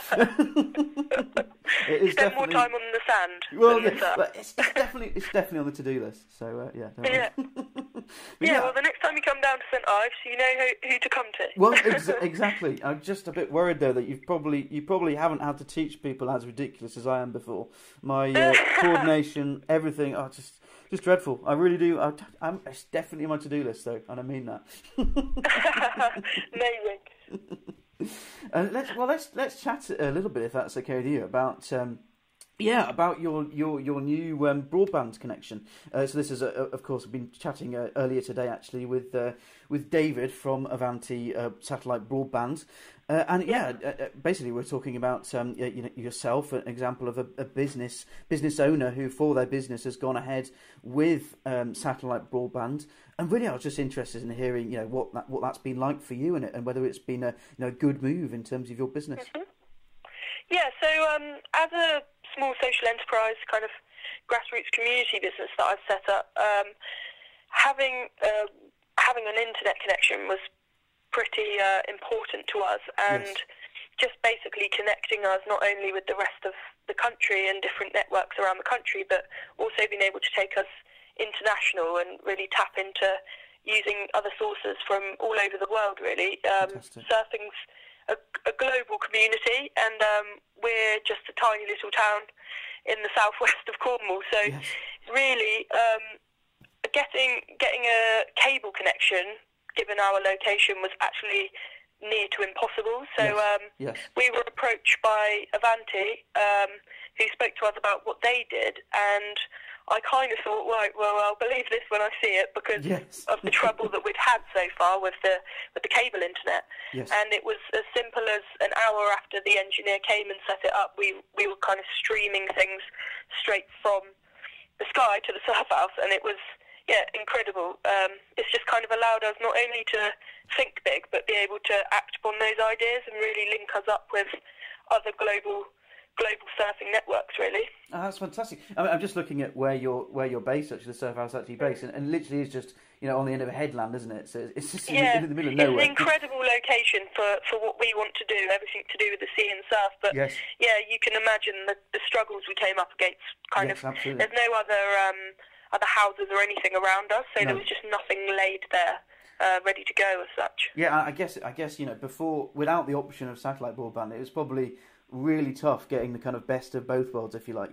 It is spend more time on the sand. Well, yeah, but it's definitely on the to-do list. So yeah. Well, the next time you come down to St Ives, you know who to come to. Well, exactly. I'm just a bit worried though that you probably haven't had to teach people as ridiculous as I am before. My coordination, everything, just dreadful. I really do. It's definitely on my to-do list though, and I mean that. Amazing. Let's chat a little bit, if that's okay with you, about your new broadband connection. So this is of course we've been chatting earlier today actually with David from Avanti Satellite Broadband, basically we're talking about yourself, an example of a business owner who for their business has gone ahead with satellite broadband. And really, I was just interested in hearing, what that's been like for you, and whether it's been a good move in terms of your business. Mm-hmm. Yeah. So as a small social enterprise, kind of grassroots community business that I've set up, having an internet connection was pretty important to us, and just basically connecting us not only with the rest of the country and different networks around the country, but also being able to take us international and really tap into using other sources from all over the world, really. Surfing's a global community, and we're just a tiny little town in the southwest of Cornwall, so really getting a cable connection, given our location, was actually near to impossible. So we were approached by Avanti, who spoke to us about what they did, and I kind of thought, right, well, I'll believe this when I see it because of the trouble that we've had so far with the cable internet. Yes. And it was as simple as an hour after the engineer came and set it up, we were kind of streaming things straight from the sky to the surf house, and it was, incredible. It's just kind of allowed us not only to think big, but be able to act upon those ideas and really link us up with other global surfing networks, really. Oh, that's fantastic. I'm just looking at where you're based, actually, the surf house actually based, and literally is just on the end of a headland, isn't it? So it's just in the middle of nowhere. It's an incredible location for what we want to do, everything to do with the sea and surf. But you can imagine the struggles we came up against. Absolutely. There's no other houses or anything around us, so there was just nothing laid there. Ready to go as such. Yeah, I guess before, without the option of satellite broadband, it was probably really tough getting the kind of best of both worlds, if you like.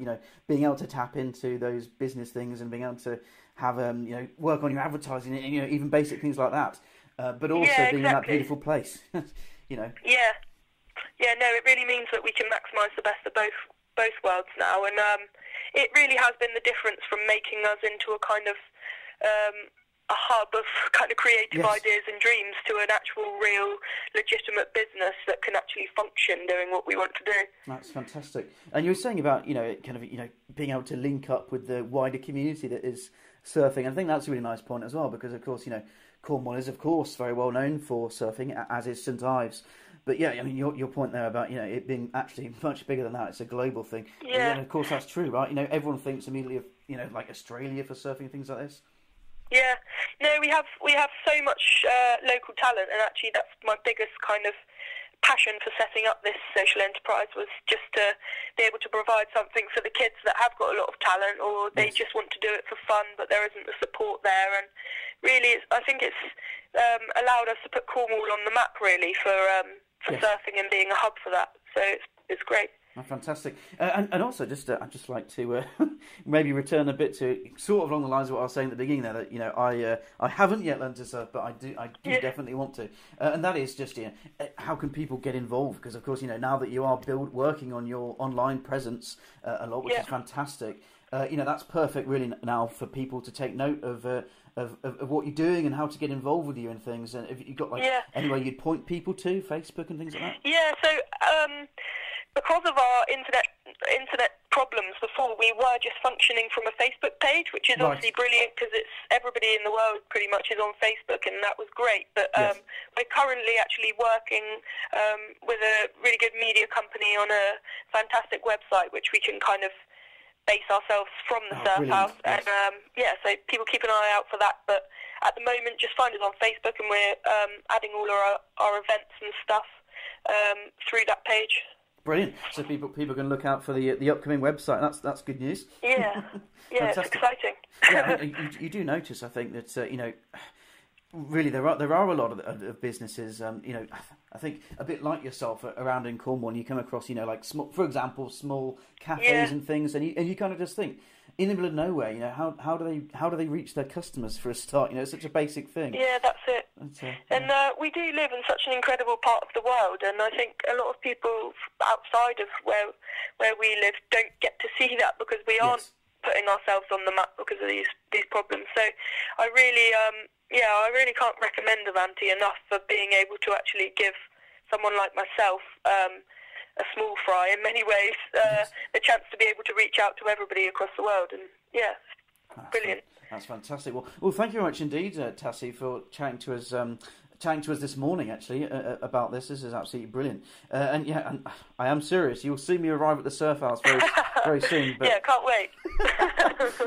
Being able to tap into those business things and being able to have work on your advertising and even basic things like that. But also being in that beautiful place. Yeah, no, it really means that we can maximise the best of both worlds now, and it really has been the difference from making us into a kind of a hub of kind of creative ideas and dreams to an actual, real, legitimate business that can actually function doing what we want to do. That's fantastic. And you were saying about, being able to link up with the wider community that is surfing. I think that's a really nice point as well, because, of course, Cornwall is, of course, very well known for surfing, as is St Ives. But your point there about it being actually much bigger than that, it's a global thing. Yeah. And of course that's true, right? Everyone thinks immediately of like Australia for surfing and things like this. Yeah, no, we have so much local talent, and actually that's my biggest kind of passion for setting up this social enterprise, was just to be able to provide something for the kids that have got a lot of talent, or they just want to do it for fun, but there isn't the support there. And really, I think it's allowed us to put Cornwall on the map, really, for surfing and being a hub for that. So it's great. Oh, fantastic. And also, I'd just like to maybe return a bit to sort of along the lines of what I was saying at the beginning there, that I haven't yet learned to surf, but I do definitely want to. And that is just how can people get involved? Because of course now that you are working on your online presence a lot, which is fantastic. That's perfect really now for people to take note of what you're doing and how to get involved with you and things. And if you've got anywhere you'd point people to, Facebook and things like that. Yeah. So. Because of our internet problems before, we were just functioning from a Facebook page, which is obviously brilliant because it's everybody in the world pretty much is on Facebook, and that was great. But we're currently actually working with a really good media company on a fantastic website, which we can kind of base ourselves from the surf house. Yes. And so people keep an eye out for that. But at the moment, just find us on Facebook, and we're adding all our events and stuff through that page. Brilliant. So people can look out for the upcoming website. That's good news. Yeah, it's exciting. Yeah, you do notice, I think, that really there are a lot of businesses. I think a bit like yourself around in Cornwall. And you come across like for example, small cafes and things, and you kind of just think, in the middle of nowhere, how do they reach their customers for a start? It's such a basic thing. Yeah, that's it. And we do live in such an incredible part of the world, and I think a lot of people outside of where we live don't get to see that because we aren't putting ourselves on the map because of these problems. So I really can't recommend Avanti enough for being able to actually give someone like myself, a small fry in many ways, the chance to be able to reach out to everybody across the world. And brilliant. That's fantastic. Well, thank you very much indeed, Tassie, for chatting to us this morning, actually, about this. This is absolutely brilliant. And I am serious. You'll see me arrive at the surf house very, very soon. But yeah, can't wait.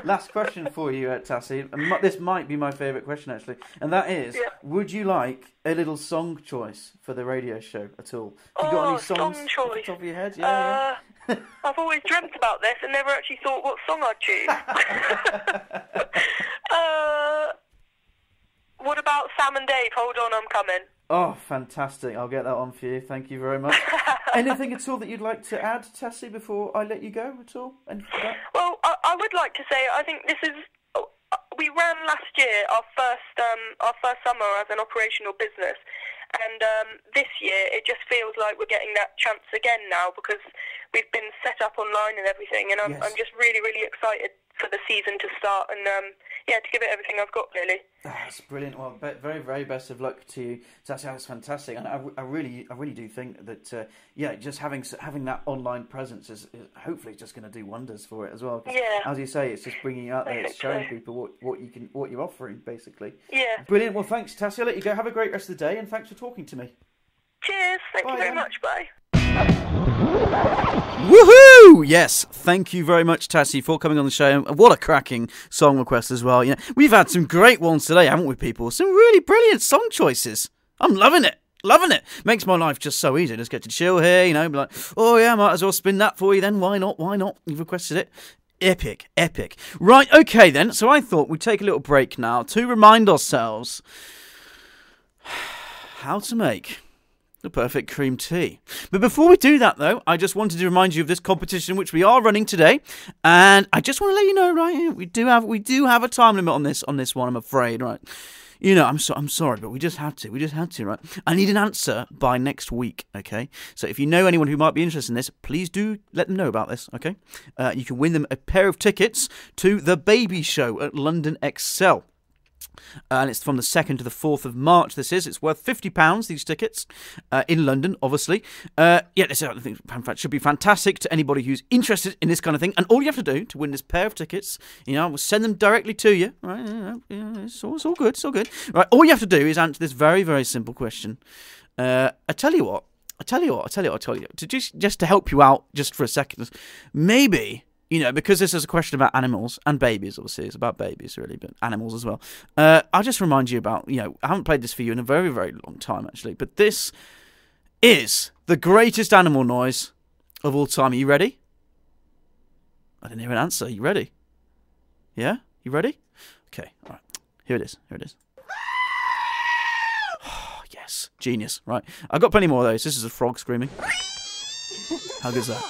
Last question for you, Tassie. This might be my favourite question, actually. And that is, would you like a little song choice for the radio show at all? Have you got any songs song choice. Off the top of your head? Yeah. I've always dreamt about this and never actually thought what song I'd choose. What about Sam and Dave? Hold on, I'm coming. Oh, fantastic. I'll get that on for you. Thank you very much. Anything at all that you'd like to add, Tassie, before I let you go at all? Well, I would like to say, I think this is... We ran last year our first summer as an operational business, and this year it just feels like we're getting that chance again now because we've been set up online and everything, and I'm just really, really excited for the season to start, and to give it everything I've got, really. That's brilliant. Well, very, very best of luck to you. That's fantastic, and I really do think that just having that online presence is hopefully just going to do wonders for it as well. Yeah. As you say, it's just bringing you out there, it's showing people what you're offering, basically. Yeah. Brilliant. Well, thanks, Tassie. I'll let you go. Have a great rest of the day, and thanks for talking to me. Cheers. Thank you very much. Bye. Woohoo! Yes, thank you very much, Tassie, for coming on the show. And what a cracking song request as well. We've had some great ones today, haven't we, people? Some really brilliant song choices. I'm loving it. Loving it. Makes my life just so easy. Just get to chill here, be like, oh yeah, might as well spin that for you then. Why not? You've requested it. Epic. Right, okay then. So I thought we'd take a little break now to remind ourselves how to make the perfect cream tea. But before we do that, though, I just wanted to remind you of this competition which we are running today, and I just want to let you know, right? We do have a time limit on this one, I'm afraid, right? I'm sorry, but we just had to, right? I need an answer by next week, okay? So if you know anyone who might be interested in this, please do let them know about this, okay? You can win them a pair of tickets to the Baby Show at London Excel. And it's from the 2nd to the 4th of March, It's worth £50, these tickets, in London, obviously. This I think should be fantastic to anybody who's interested in this kind of thing. And all you have to do to win this pair of tickets, we'll send them directly to you, right? It's all good, Right, all you have to do is answer this very, very simple question. I tell you what, just to help you out just for a second, maybe... because this is a question about animals and babies, obviously. It's about babies, really, but animals as well. I'll just remind you about, I haven't played this for you in a very, very long time, actually. But this is the greatest animal noise of all time. Are you ready? I didn't hear an answer. Are you ready? Yeah? You ready? Okay, all right. Here it is. Oh, yes. Genius. Right. I've got plenty more of those. This is a frog screaming. How good is that?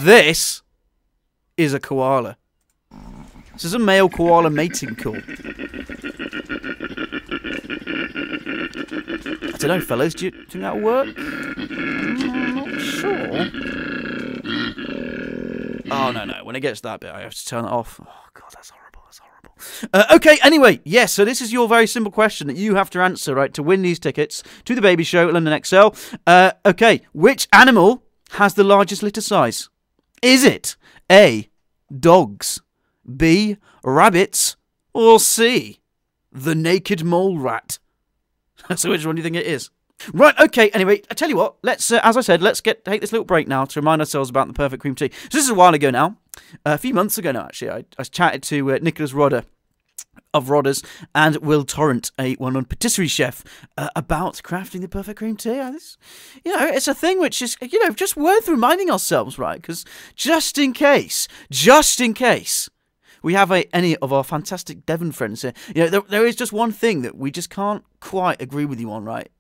This is a koala. This is a male koala mating call. I don't know, fellas. Do you think that'll work? I'm not sure. Oh, no. When it gets to that bit, I have to turn it off. Oh, God, that's horrible. Okay, anyway, yes, so this is your very simple question that you have to answer, right, to win these tickets to the Baby Show at London XL. Okay, which animal has the largest litter size? Is it A, dogs, B, rabbits, or C, the naked mole rat? So which one do you think it is? Right, okay, anyway, I tell you what, let's, as I said, let's take this little break now to remind ourselves about the perfect cream tea. So this is a while ago now, a few months ago now, actually. I chatted to Nicholas Rodder of Rodders and Will Torrent, a well-known patisserie chef, about crafting the perfect cream tea. It's a thing which is, just worth reminding ourselves, right? Because just in case we have any of our fantastic Devon friends here, there is just one thing that we just can't quite agree with you on, right?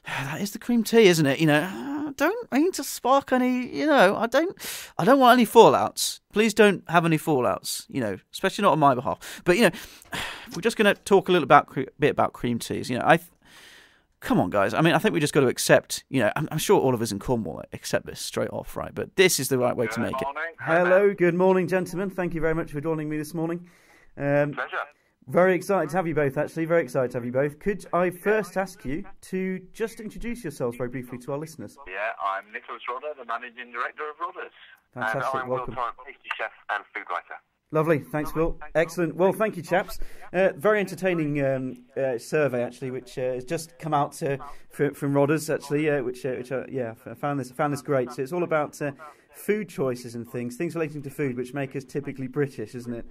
That is the cream tea, isn't it? I don't mean to spark any, I don't want any fallouts. Please don't have any fallouts, especially not on my behalf. But, we're just going to talk a little bit about cream teas. Come on, guys. I mean, I think we just got to accept, I'm sure all of us in Cornwall accept this straight off, right? But this is the right way to make it. Hello, good morning, gentlemen. Thank you very much for joining me this morning. Pleasure. Very excited to have you both, actually. Very excited to have you both. Could I first ask you to just introduce yourselves very briefly to our listeners? Yeah, I'm Nicholas Rodder, the Managing Director of Rodders. Fantastic, and I'm welcome. Will Torrent, pastry chef and food writer. Lovely, thanks, Will. Excellent. Well, thank you, chaps. Very entertaining survey, actually, which has just come out from Rodders, actually, which I found this great. So it's all about food choices and things relating to food, which make us typically British, isn't it?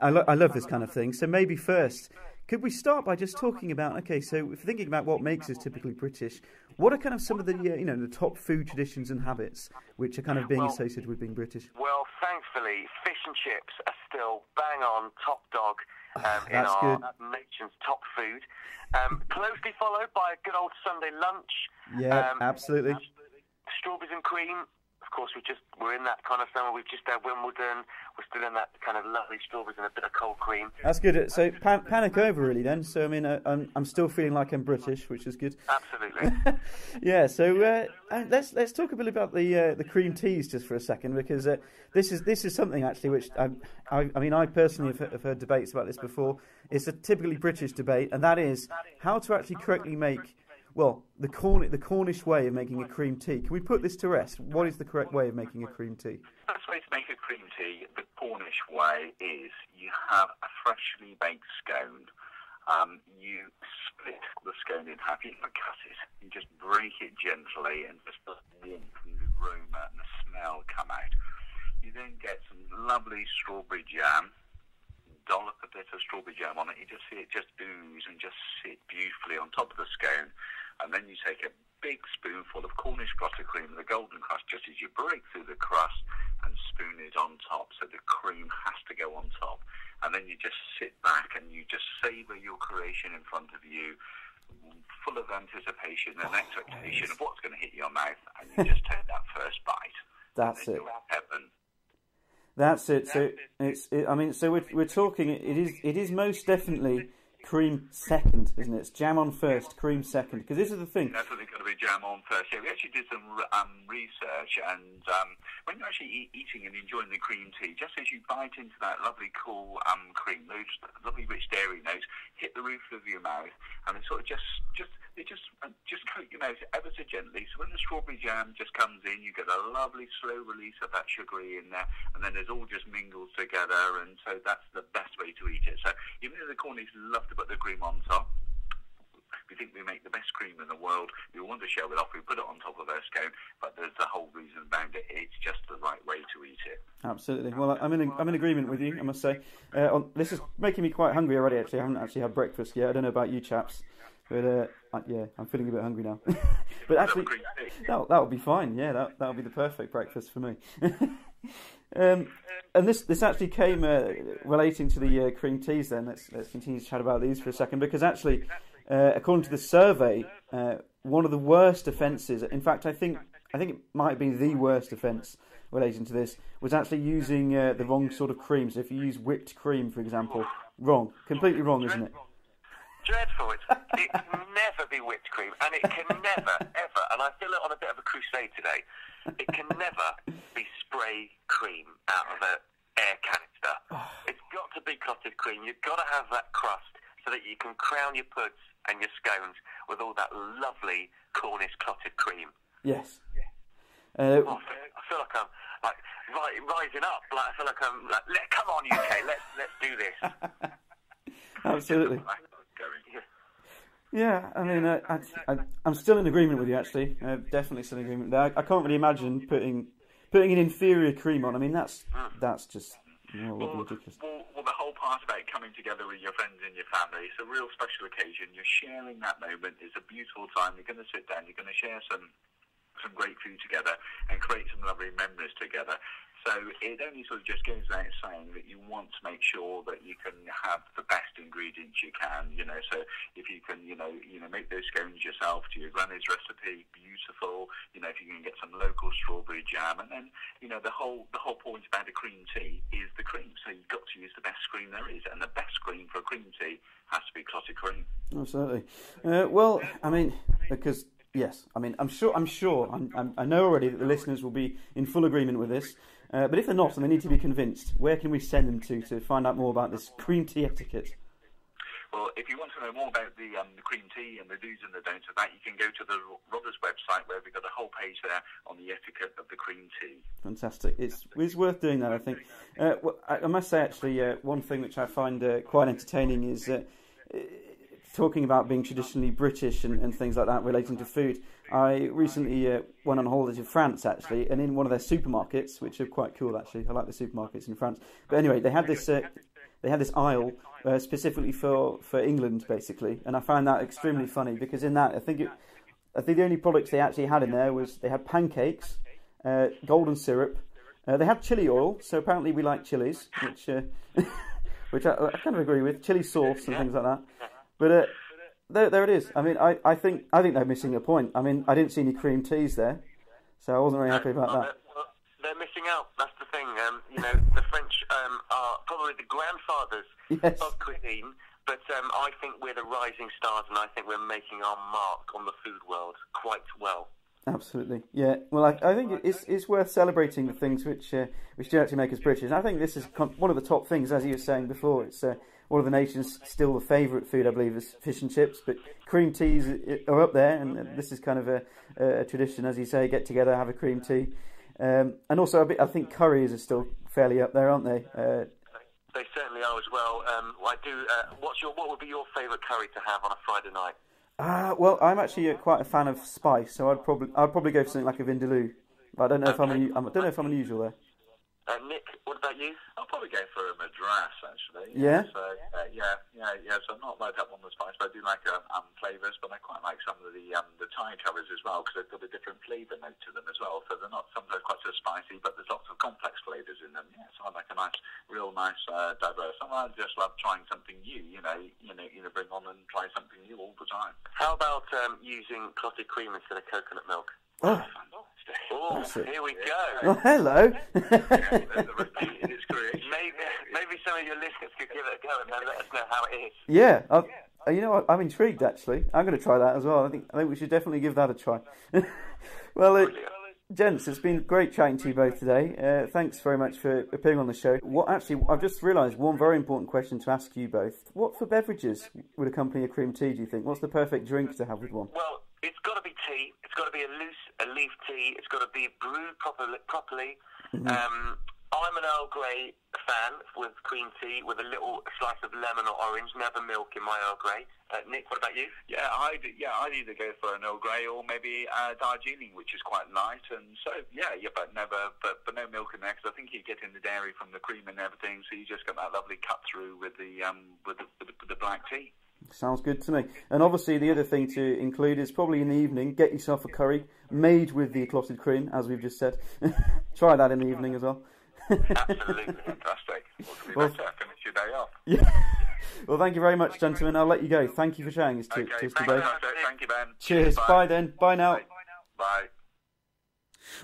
I love this kind of thing. So maybe first, could we start by just talking about, okay, so if thinking about what makes us typically British, what are kind of some of the, the top food traditions and habits which are kind of being associated with being British? Well, thankfully, fish and chips are still bang on top dog in That's our good. nation's top food. Closely followed by a good old Sunday lunch. Yeah, absolutely. Strawberries and cream, of course, we're in that kind of summer. We've just had Wimbledon. We're still in that kind of lovely strawberries and a bit of cold cream. That's good. So panic over really then. So I mean, I'm still feeling like I'm British, which is good. Absolutely. Yeah. So let's talk a bit about the cream teas just for a second, because this is something actually which I personally have heard debates about this before. It's a typically British debate, and that is how to actually correctly make. Well, the Cornish way of making a cream tea. Can we put this to rest? What is the correct way of making a cream tea? The best way to make a cream tea, the Cornish way, is you have a freshly baked scone. You split the scone in half. You don't cut it. You just break it gently, and just the warmth and the aroma and the smell come out. You then get some lovely strawberry jam. Dollop a bit of strawberry jam on it. You just see it just ooze and just sit beautifully on top of the scone. And then you take a big spoonful of Cornish buttercream, the golden crust, just as you break through the crust, and spoon it on top, so the cream has to go on top. And then you just sit back and you just savour your creation in front of you, full of anticipation and expectation of what's going to hit your mouth, and you just take that first bite. That's it. Heaven. That's it. So so we're talking. It is most definitely cream second, isn't it? It's jam on first, cream second. Because this is the thing. Definitely got to be jam on first. Yeah, we actually did some research, and when you're actually eating and enjoying the cream tea, just as you bite into that lovely cool cream, those lovely rich dairy notes hit the roof of your mouth, and it sort of just coat your mouth ever so gently. So when the strawberry jam just comes in, you get a lovely slow release of that sugary in there, and then it all just mingles together, and so that's the best way to eat it. So even though the Cornish love to put the cream on top, we think we make the best cream in the world. We want to show it off. We put it on top of our scone, but there's the whole reason behind it. It's just the right way to eat it. Absolutely. Well, I'm in agreement with you, I must say. This is making me quite hungry already. Actually, I haven't actually had breakfast yet. I don't know about you chaps, but yeah, I'm feeling a bit hungry now. But actually, that would be fine. Yeah, that would be the perfect breakfast for me. And this actually came relating to the cream teas. Then let's continue to chat about these for a second, because actually, according to the survey, one of the worst offences. In fact, I think it might be the worst offence relating to this was actually using the wrong sort of cream. So if you use whipped cream, for example, wrong, completely wrong, isn't it? Dreadful. It can never be whipped cream, and it can never, ever, and I feel it on a bit of a crusade today, it can never be spray cream out of an air canister. It's got to be clotted cream. You've got to have that crust so that you can crown your puds and your scones with all that lovely Cornish clotted cream. Yes. I feel like I'm rising up. Like, I feel like I'm like, come on, UK, let's do this. Absolutely. Yeah, I mean, I'm still in agreement with you. Actually, definitely still in agreement. I can't really imagine putting an inferior cream on. I mean, that's just ridiculous. Well, the whole part about coming together with your friends and your family, it's a real special occasion. You're sharing that moment. It's a beautiful time. You're going to sit down. You're going to share some great food together and create some lovely memories together. So it only sort of just goes without saying that you want to make sure that you can have the best ingredients you can, so if you can, make those scones yourself to your granny's recipe, beautiful, if you can get some local strawberry jam, and then, the whole point about a cream tea is the cream. So you've got to use the best cream there is, and the best cream for a cream tea has to be clotted cream. Absolutely. Well, I mean, because... Yes, I mean, I know already that the listeners will be in full agreement with this, but if they're not and they need to be convinced, where can we send them to find out more about this cream tea etiquette? Well, if you want to know more about the cream tea and the do's and the don'ts of that, you can go to the Rodders website, where we've got a whole page there on the etiquette of the cream tea. Fantastic. It's worth doing that, I think. Well, I must say, actually, one thing which I find quite entertaining is... talking about being traditionally British and things like that relating to food. I recently went on holiday to France, actually, and in one of their supermarkets, which are quite cool, actually. I like the supermarkets in France. But anyway, they had this aisle specifically for England, basically, and I found that extremely funny, because in that, I think the only products they actually had in there was they had pancakes, golden syrup, they had chili oil, so apparently we like chilies, which I kind of agree with, chili sauce and things like that. But there it is. I mean, I think they're missing a point. I mean, I didn't see any cream teas there, so I wasn't very happy about that. they're missing out. That's the thing. The French are probably the grandfathers of cuisine, but I think we're the rising stars, and I think we're making our mark on the food world quite well. Absolutely, yeah. Well, I think it's worth celebrating the things which do actually make us British. And I think this is one of the top things, as you were saying before. It's one of the nation's still the favourite food, I believe, is fish and chips. But cream teas are up there, and this is kind of a tradition, as you say, get together, have a cream tea. And also, I think curries are still fairly up there, aren't they? They certainly are as well. I do. What would be your favourite curry to have on a Friday night? Well, I'm actually quite a fan of spice, so I'd probably go for something like a vindaloo. But I don't know if I'm unusual there. Nick, what about you? I'll probably go for a madras, actually. Yeah? So, so I'm not loaded up on the spice, but I do like flavours, but I quite like some of the Thai curries as well, because they've got a different flavour note to them as well, so they're not sometimes quite so spicy, but there's lots of complex flavours in them. Yeah, so I like a real nice, diverse. And I just love trying something new, bring on and try something new all the time. How about using clotted cream instead of coconut milk? Oh, here we go. Oh, hello. Maybe some of your listeners could give it a go and then let us know how it is. Yeah, you know what? I'm intrigued actually. I'm going to try that as well. I think we should definitely give that a try. Well, gents, it's been great chatting to you both today. Thanks very much for appearing on the show. I've just realised one very important question to ask you both. What for beverages would accompany a cream tea, do you think? What's the perfect drink to have with one? Well, it's got to be tea. It's got to be a leaf tea. It's got to be brewed properly. Mm-hmm. I'm an Earl Grey fan with cream tea with a little slice of lemon or orange. Never milk in my Earl Grey. Nick, what about you? I'd either go for an Earl Grey or maybe Darjeeling, which is quite light. And so but no milk in there, because I think you get in the dairy from the cream and everything. So you just get that lovely cut through with the black tea. Sounds good to me. And obviously the other thing to include is probably in the evening, get yourself a curry made with the clotted cream, as we've just said. Try that in the evening as well. Absolutely fantastic. Well, finish your day off. Yeah. Well, thank you very much, gentlemen. I'll let you go. Thank you for sharing this to us today. Thank you, Ben. Cheers. Bye then. Bye now. Bye.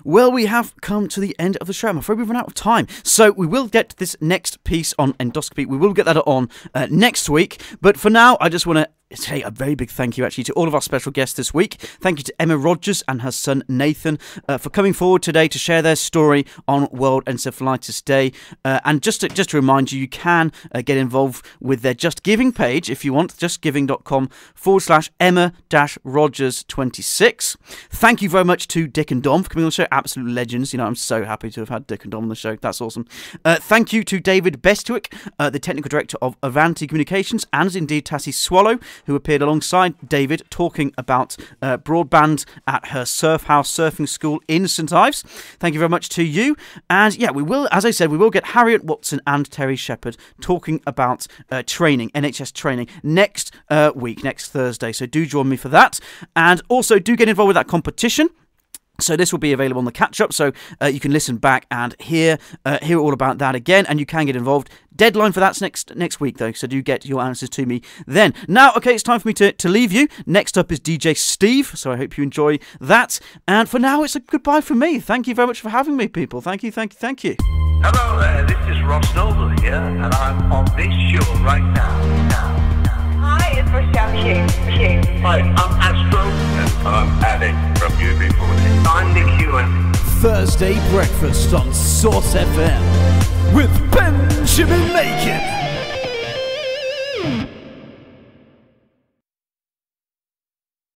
Well, we have come to the end of the show. I'm afraid we've run out of time. So we will get to this next piece on endoscopy. We will get that on next week. But for now, I just want to say a very big thank you actually to all of our special guests this week. Thank you to Emma Rogers and her son Nathan for coming forward today to share their story on World Encephalitis Day. And just to remind you, you can get involved with their Just Giving page if you want, justgiving.com/Emma-Rogers26. Thank you very much to Dick and Dom for coming on the show. Absolute legends. I'm so happy to have had Dick and Dom on the show. That's awesome. Thank you to David Bestwick, the technical director of Avanti Communications, and indeed Tassie Swallow, who appeared alongside David talking about broadband at her surf house surfing school in St Ives. Thank you very much to you. And we will, as I said, we will get Harriet Watson and Terry Shepherd talking about training, NHS training, next week, next Thursday. So do join me for that. And also do get involved with that competition. So this will be available on the catch-up, so you can listen back and hear all about that again, and you can get involved. Deadline for that's next week, though, so do get your answers to me then. Now, okay, it's time for me to leave you. Next up is DJ Steve, so I hope you enjoy that. And for now, it's a goodbye from me. Thank you very much for having me, people. Thank you. Hello there, this is Ross Noble here, and I'm on this show right now. Hi, it's Rochelle Hugh. Hi, I'm Astro. And I'm Alec from UB40. I'm Nick Ewan. Thursday breakfast on Source FM with Benjamin Makin.